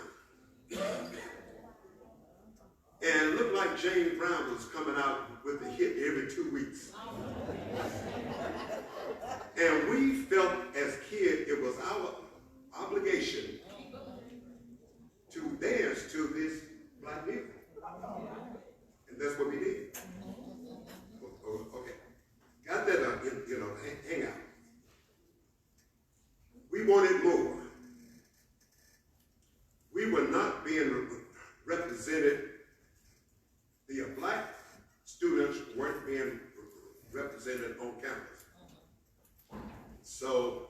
Speaker 10: And it looked like James Brown was coming out with a hit every 2 weeks. And we felt as kids it was our obligation to dance to this black music. And that's what we did. Okay. Got that, hang out. We wanted more. We were not being represented. The black students weren't being represented on campus. So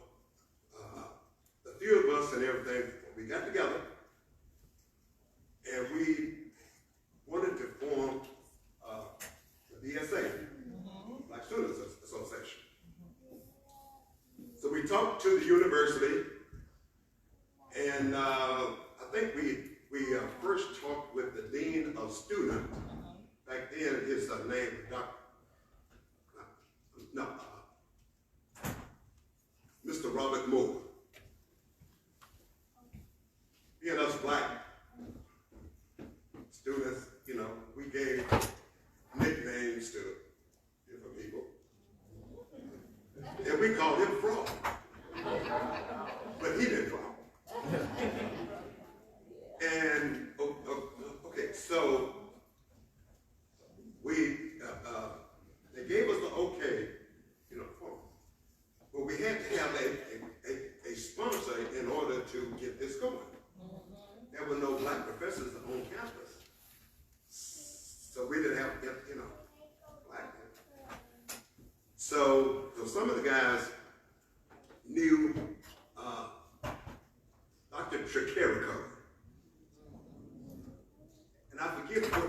Speaker 10: the few of us and everything, we got together and we wanted to form the BSA, Black Students Association. So we talked to the university, and I think we first talked with the Dean of Students. Back then, his name was Mr. Robert Moore. were no black professors on campus. So we didn't have, black men. So some of the guys knew Dr. Tierre. And I forget what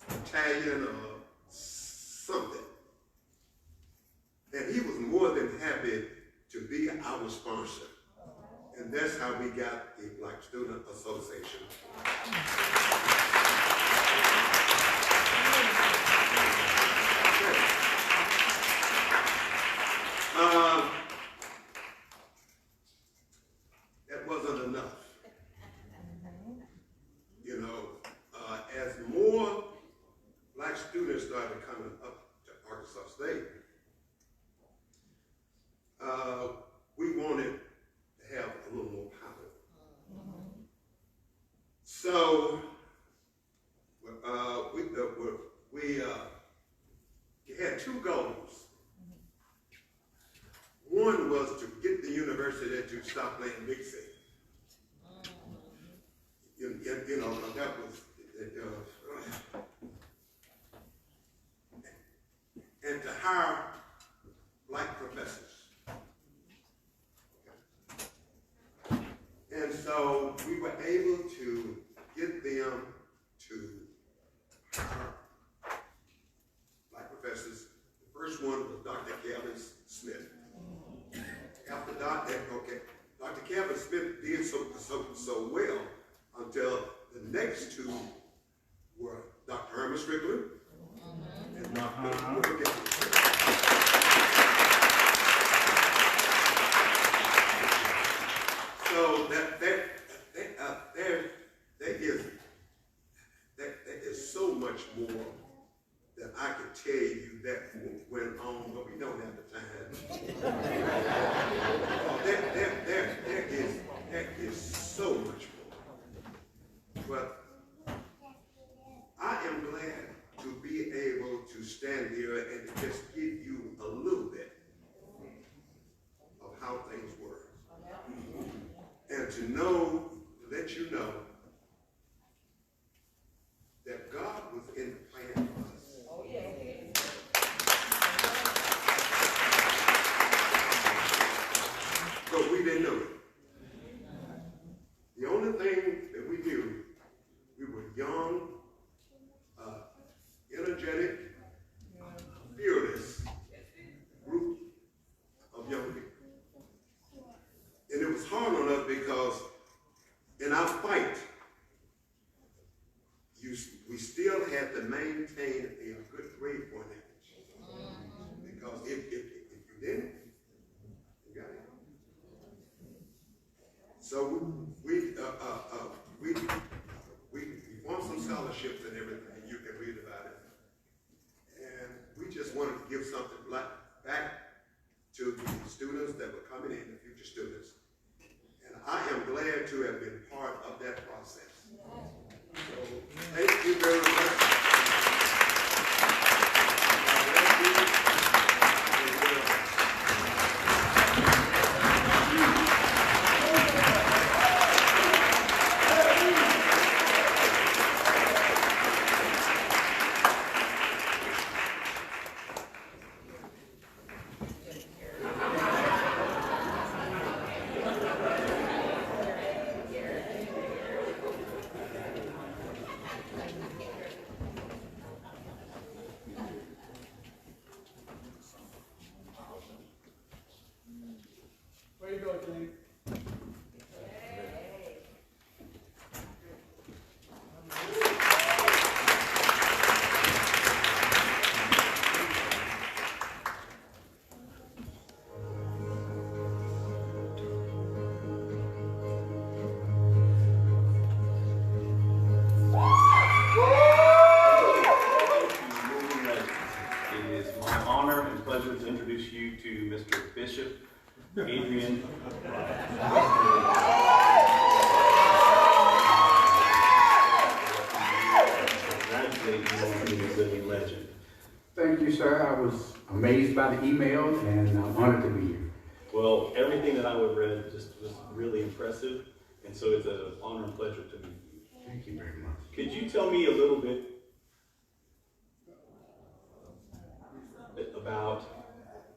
Speaker 10: Italian or something. And he was more than happy to be our sponsor. And that's how we got the Black Student Association. That wasn't enough. As more black students started coming up to Arkansas State, we wanted to have a little more power. So we had two goals. One was to get the university to stop playing big city. That was, and to hire black professors. And so we were able to get them to hire black professors. The first one was Dr. Kevin Smith. After Dr. Kevin Smith did so well until the next two were Dr. Herman Strickland and Dr. Woodard. So there is so much more that I could tell you that went on, but we don't have the time. There is so much more. But I am glad to be able to stand here and just give you a little bit of how things were. And to let you know that God was in the plan for us. Oh, yeah. But we didn't know it. The only thing that we knew, we were young, energetic, fearless group of young people. And it was hard on us because in our fight, we still had to maintain a good grade point average. Because if you didn't, you got it. So we won some scholarships and everything. You can read about it. And we just wanted to give something back to the students that were coming in, the future students. And I am glad to have been part of that process. So, thank you very much.
Speaker 3: To introduce you to Mr. Bishop Adrian living legend.
Speaker 12: Thank you, sir. I was amazed by the email, and I'm honored to be here.
Speaker 3: Well, everything that I would read just was really impressive, And so it's an honor and pleasure to meet you.
Speaker 12: Thank you very much.
Speaker 3: Could you tell me a little bit about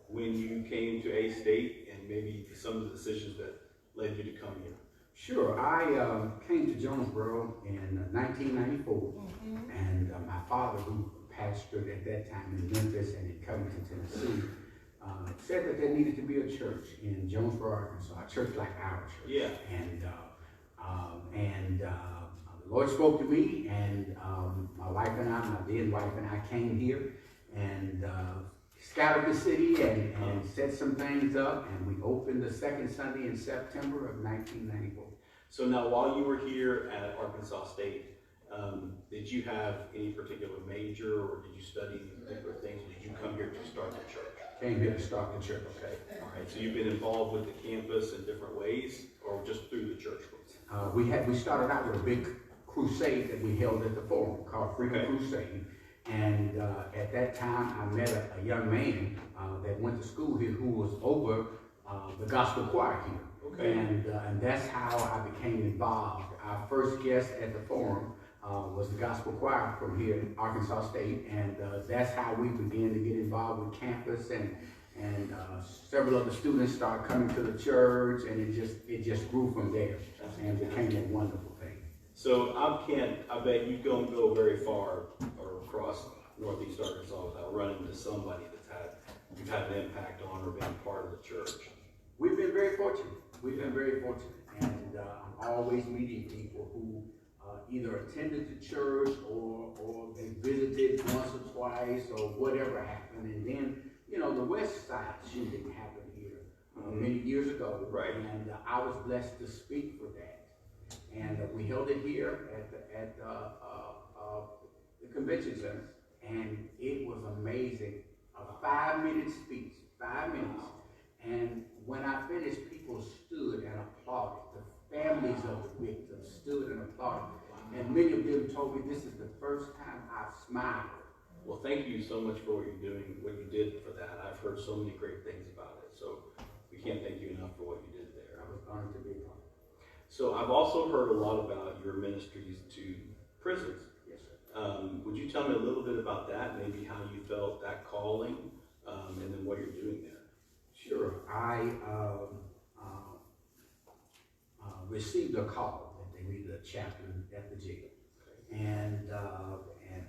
Speaker 3: when you came to A-State and maybe some of the decisions that led you to come here?
Speaker 12: Sure. I came to Jonesboro in 1994, and my father, who pastored at that time in Memphis and in Covington, Tennessee, said that there needed to be a church in Jonesboro, Arkansas, a church like our church.
Speaker 3: Yeah.
Speaker 12: And the Lord spoke to me, and my wife and I, my then wife and I, came here and scouted the city and set some things up, and we opened the second Sunday in September of 1994.
Speaker 3: So now, while you were here at Arkansas State, did you have any particular major, or did you study particular things? Or did you come here to start the church?
Speaker 12: Came here to start the church.
Speaker 3: Okay. All right. So you've been involved with the campus in different ways, or just through the church?
Speaker 12: We started out with a big crusade that we held at the Forum called Freedom Crusade. And at that time, I met a young man that went to school here who was over the gospel choir here.
Speaker 3: Okay.
Speaker 12: And that's how I became involved. Our first guest at the Forum was the gospel choir from here at Arkansas State, and that's how we began to get involved with campus, and several other students started coming to the church, and it just grew from there and became a wonderful thing.
Speaker 3: So I bet you don't go very far or across Northeast Arkansas without running into somebody you've had an impact on or been part of the church.
Speaker 12: We've been very fortunate. And I'm always meeting people who either attended the church or they visited once or twice or whatever happened. And then, the West Side shooting happened here many years ago.
Speaker 3: Right.
Speaker 12: And I was blessed to speak for that. And we held it here at the convention center, and it was amazing. A 5-minute speech, 5 minutes. And when I finished, people stood and applauded. The families of the victims stood and applauded. And many of them told me this is the first time I've smiled.
Speaker 3: Well, thank you so much for what you're doing, what you did for that. I've heard so many great things about it. So we can't thank you enough for what you did there.
Speaker 12: I was honored to be a part.
Speaker 3: So I've also heard a lot about your ministries to prisons.
Speaker 12: Yes, sir.
Speaker 3: Would you tell me a little bit about that, maybe how you felt that calling, and then what you're doing there?
Speaker 12: Sure. I received a call that they needed a chaplain at the jail. Okay. And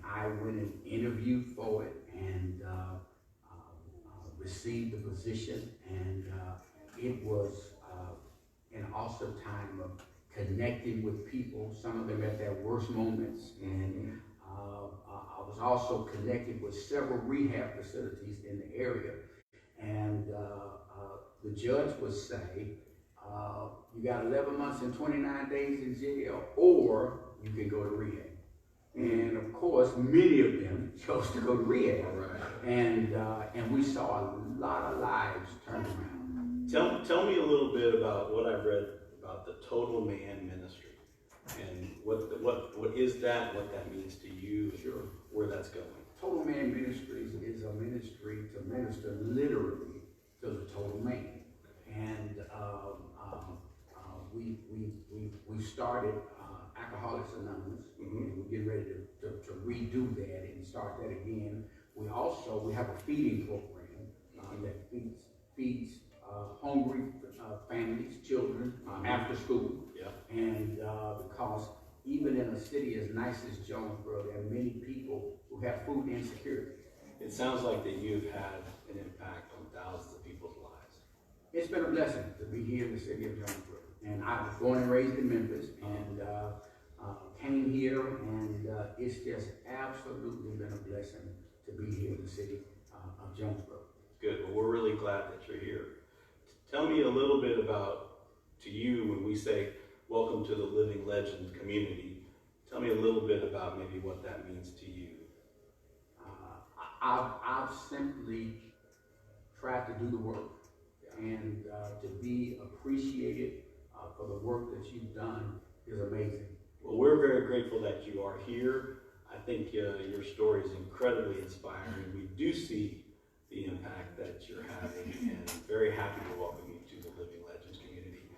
Speaker 12: I went and interviewed for it and received the position, and it was an awesome time of connecting with people, some of them at their worst moments, and I was also connected with several rehab facilities in the area, and the judge would say, you got 11 months and 29 days in jail, or you can go to rehab. And of course, many of them chose to go to rehab. Right. And we saw a lot of lives turned around.
Speaker 3: Tell me a little bit about what I've read about the Total Man Ministry, and what is that, what that means to you,
Speaker 12: sure,
Speaker 3: where that's going.
Speaker 12: Total Man Ministries is a ministry to minister literally to the total man. And we started Alcoholics Anonymous, and we're getting ready to redo that and start that again. We have a feeding program that feeds hungry families, children, after school.
Speaker 3: Yeah.
Speaker 12: And because even in a city as nice as Jonesboro, there are many people who have food insecurity.
Speaker 3: It sounds like that you've had an impact on thousands of people's lives.
Speaker 12: It's been a blessing to be here in the city of Jonesboro. And I was born and raised in Memphis, and came here, and it's just absolutely been a blessing to be here in the city of Jonesboro.
Speaker 3: Good. Well, we're really glad that you're here. Tell me a little bit about, to you, when we say, welcome to the Living Legend community, tell me a little bit about maybe what that means to you.
Speaker 12: I've simply tried to do the work, and to be appreciated for the work that you've done is amazing.
Speaker 3: Well, we're very grateful that you are here. I think your story is incredibly inspiring. We do see the impact that you're having, and I'm very happy to welcome you to the Living Legends community.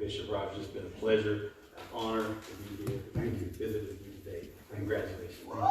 Speaker 3: Bishop Rogers, it's been a pleasure, an honor to be here. Thank you. Visit with you today. Congratulations. Thank you.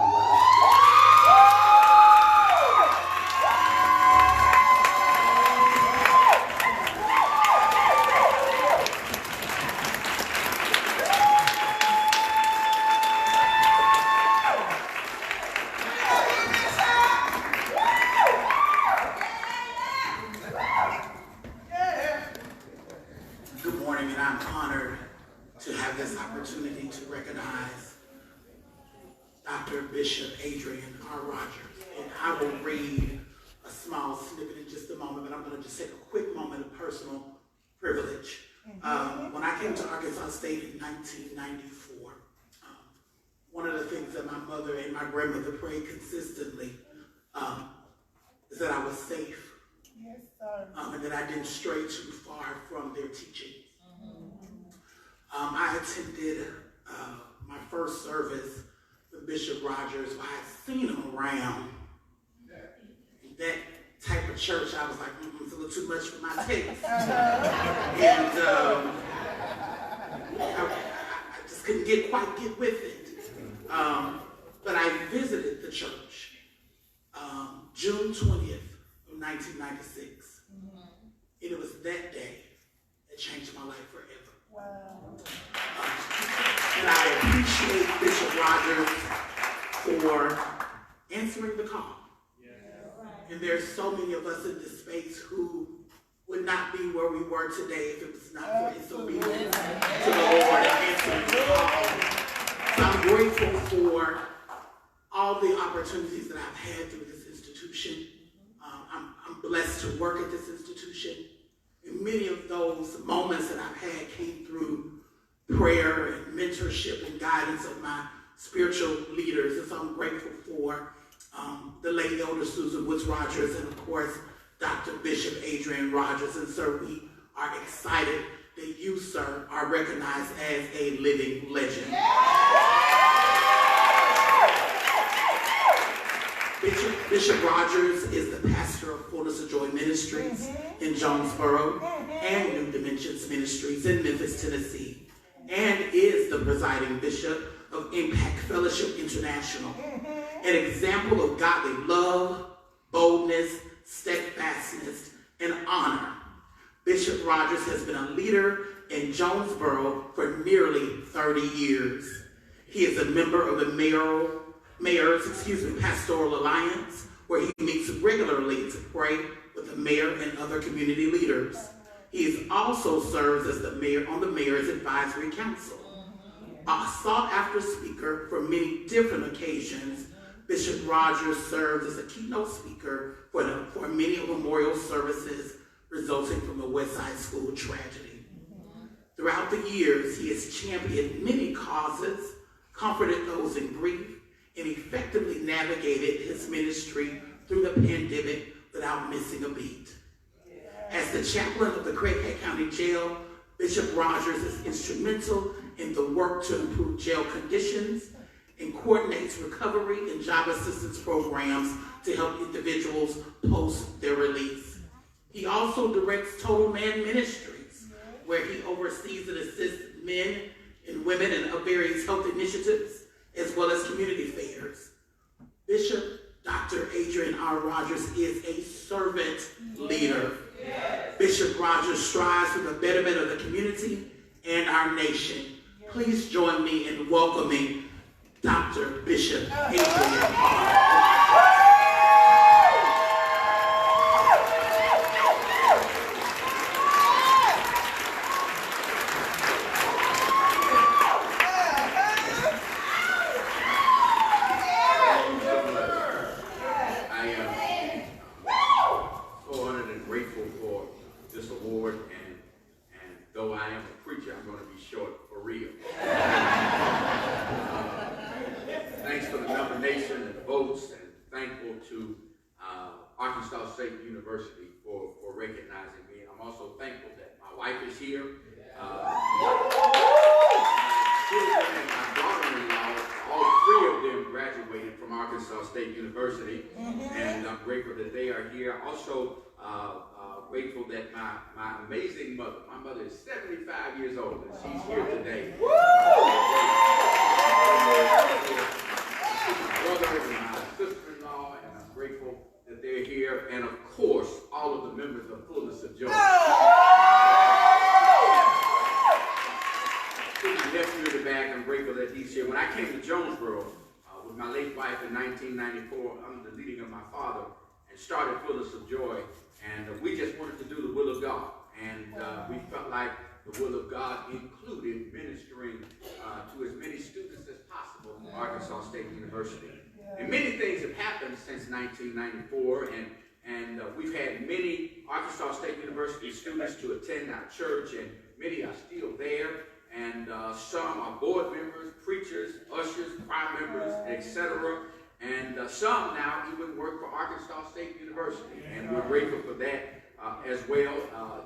Speaker 13: Good morning, and I'm honored to have this opportunity to recognize Dr. Bishop Adrian Rogers. And I will read a small snippet in just a moment, but I'm going to just take a quick moment of personal privilege. When I came to Arkansas State in 1994, one of the things that my mother and my grandmother prayed consistently is that I was safe.
Speaker 14: Yes, sir.
Speaker 13: And that I didn't stray too far from their teaching. I attended my first service with Bishop Rogers. I had seen him around. That type of church, I was like, it's a little too much for my taste. And I just couldn't quite get with it. But I visited the church June 20th of 1996. And it was that day that changed my life forever.
Speaker 14: Wow.
Speaker 13: And I appreciate Bishop Rogers for answering the call. And there's so many of us in this space who would not be where we were today if it was not for his obedience to the Lord and answering the call. So I'm grateful for all the opportunities that I've had through this institution. I'm blessed to work at this institution. And many of those moments that I've had came through prayer and mentorship and guidance of my spiritual leaders. And so I'm grateful for the late Elder Susan Woods Rogers and, of course, Dr. Bishop Adrian Rogers. And, sir, we are excited that you, sir, are recognized as a living legend. Bishop Rogers is the pastor of Fullness of Joy Ministries in Jonesboro and New Dimensions Ministries in Memphis, Tennessee, and is the presiding bishop of Impact Fellowship International, an example of godly love, boldness, steadfastness, and honor. Bishop Rogers has been a leader in Jonesboro for nearly 30 years. He is a member of the Pastoral Alliance, where he meets regularly to pray with the mayor and other community leaders. He also serves as the mayor on the Mayor's Advisory Council. A sought-after speaker for many different occasions, Bishop Rogers served as a keynote speaker for many memorial services resulting from the West Side School tragedy. Throughout the years, he has championed many causes, comforted those in grief, and effectively navigated his ministry through the pandemic without missing a beat. As the chaplain of the Craighead County Jail, Bishop Rogers is instrumental in the work to improve jail conditions and coordinates recovery and job assistance programs to help individuals post their release. He also directs Total Man Ministries, where he oversees and assists men and women in various health initiatives, as well as community fairs. Bishop Dr. Adrian R. Rogers is a servant leader. Bishop Rogers strives for the betterment of the community and our nation. Please join me in welcoming Dr. Bishop Adrian R.
Speaker 15: Arkansas State University for recognizing me. I'm also thankful that my wife is here. My children and my daughter-in-law, all three of them graduated from Arkansas State University, and I'm grateful that they are here. Also, grateful that my amazing mother, my mother is 75 years old, and she's here today. My brother and my sister-in-law, and I'm grateful that they're here, and of course, all of the members of Fullness of Joy. My nephew in the back, I'm grateful that he's here. When I came to Jonesboro with my late wife in 1994, under the leading of my father, and started Fullness of Joy, and we just wanted to do the will of God, and we felt like the will of God included ministering to as many students as possible from Arkansas State University. And many things have happened since 1994, and we've had many Arkansas State University students to attend our church, and many are still there, and some are board members, preachers, ushers, choir members, etc. And some now even work for Arkansas State University, and we're grateful for that as well.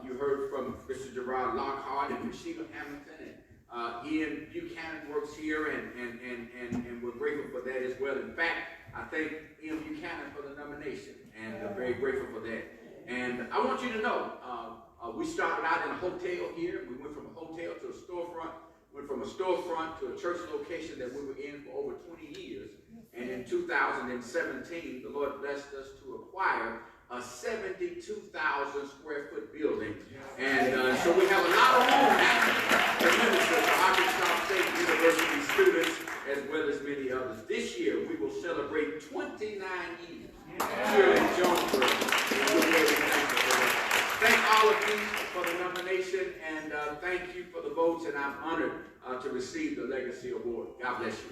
Speaker 15: You heard from Mr. Gerard Lockhart and Ms. Sheila Hamilton, and Ian Buchanan works here, and we're grateful for that as well. In fact, I thank Ian Buchanan for the nomination, and very grateful for that. And I want you to know, we started out in a hotel here. We went from a hotel to a storefront, went from a storefront to a church location that we were in for over 20 years. And in 2017, the Lord blessed us to acquire a 72,000 square foot building. And so we have a lot of room now to minister to Arkansas State University students as well as many others. This year, we will celebrate 29 years here in Jonesboro. And we're very thankful for that. Thank all of you for the nomination, and thank you for the votes, and I'm honored to receive the Legacy Award. God bless you.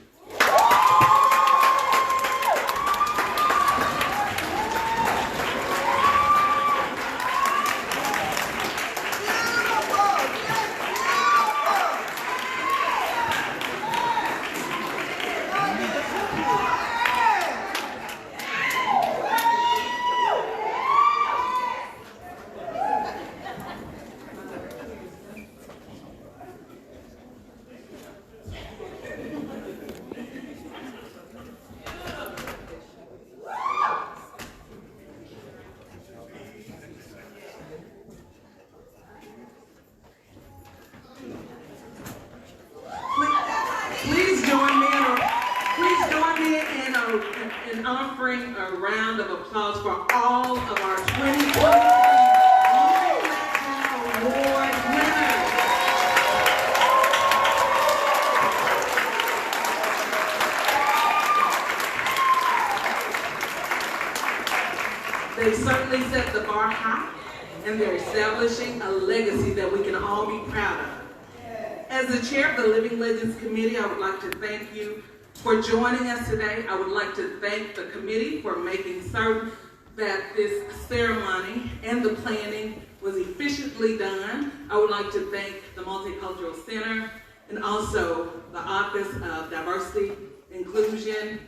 Speaker 5: in offering a round of applause for all of our 2020 Award winners. They certainly set the bar high, and they're establishing a legacy that we can all be proud of. As the chair of the Living Legends Committee, I would like to thank you for joining us today. I would like to thank the committee for making certain that this ceremony and the planning was efficiently done. I would like to thank the Multicultural Center and also the Office of Diversity, Inclusion,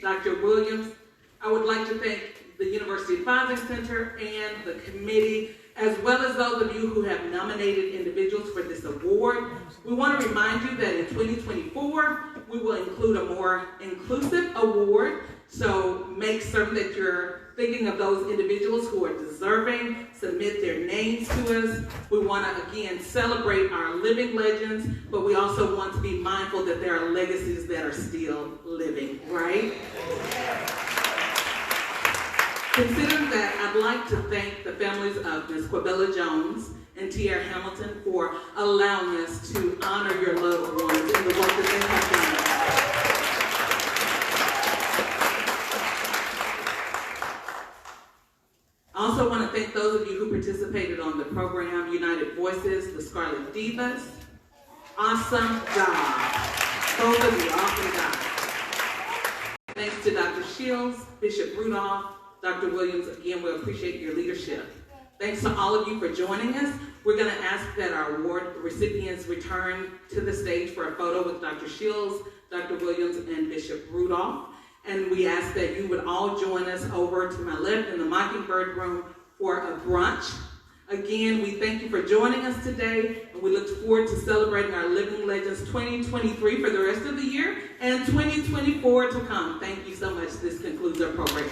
Speaker 5: Dr. Williams. I would like to thank the University Advising Center and the committee, as well as those of you who have nominated individuals for this award. We want to remind you that in 2024, we will include a more inclusive award, so make certain that you're thinking of those individuals who are deserving, submit their names to us. We want to, again, celebrate our living legends, but we also want to be mindful that there are legacies that are still living, right? Considering that, I'd like to thank the families of Ms. Qubilah Jones and Tierre Hamilton for allowing us to honor your loved ones in the work that they have done. I also want to thank those of you who participated on the program, United Voices, the Scarlet Divas. Awesome job. Both of you, awesome job. Thanks to Dr. Shields, Bishop Rudolph, Dr. Williams, again, we appreciate your leadership. Thanks to all of you for joining us. We're going to ask that our award recipients return to the stage for a photo with Dr. Shields, Dr. Williams, and Bishop Rudolph. And we ask that you would all join us over to my left in the Mockingbird Room for a brunch. Again, we thank you for joining us today, and we look forward to celebrating our Living Legends 2023 for the rest of the year and 2024 to come. Thank you so much. This concludes our program.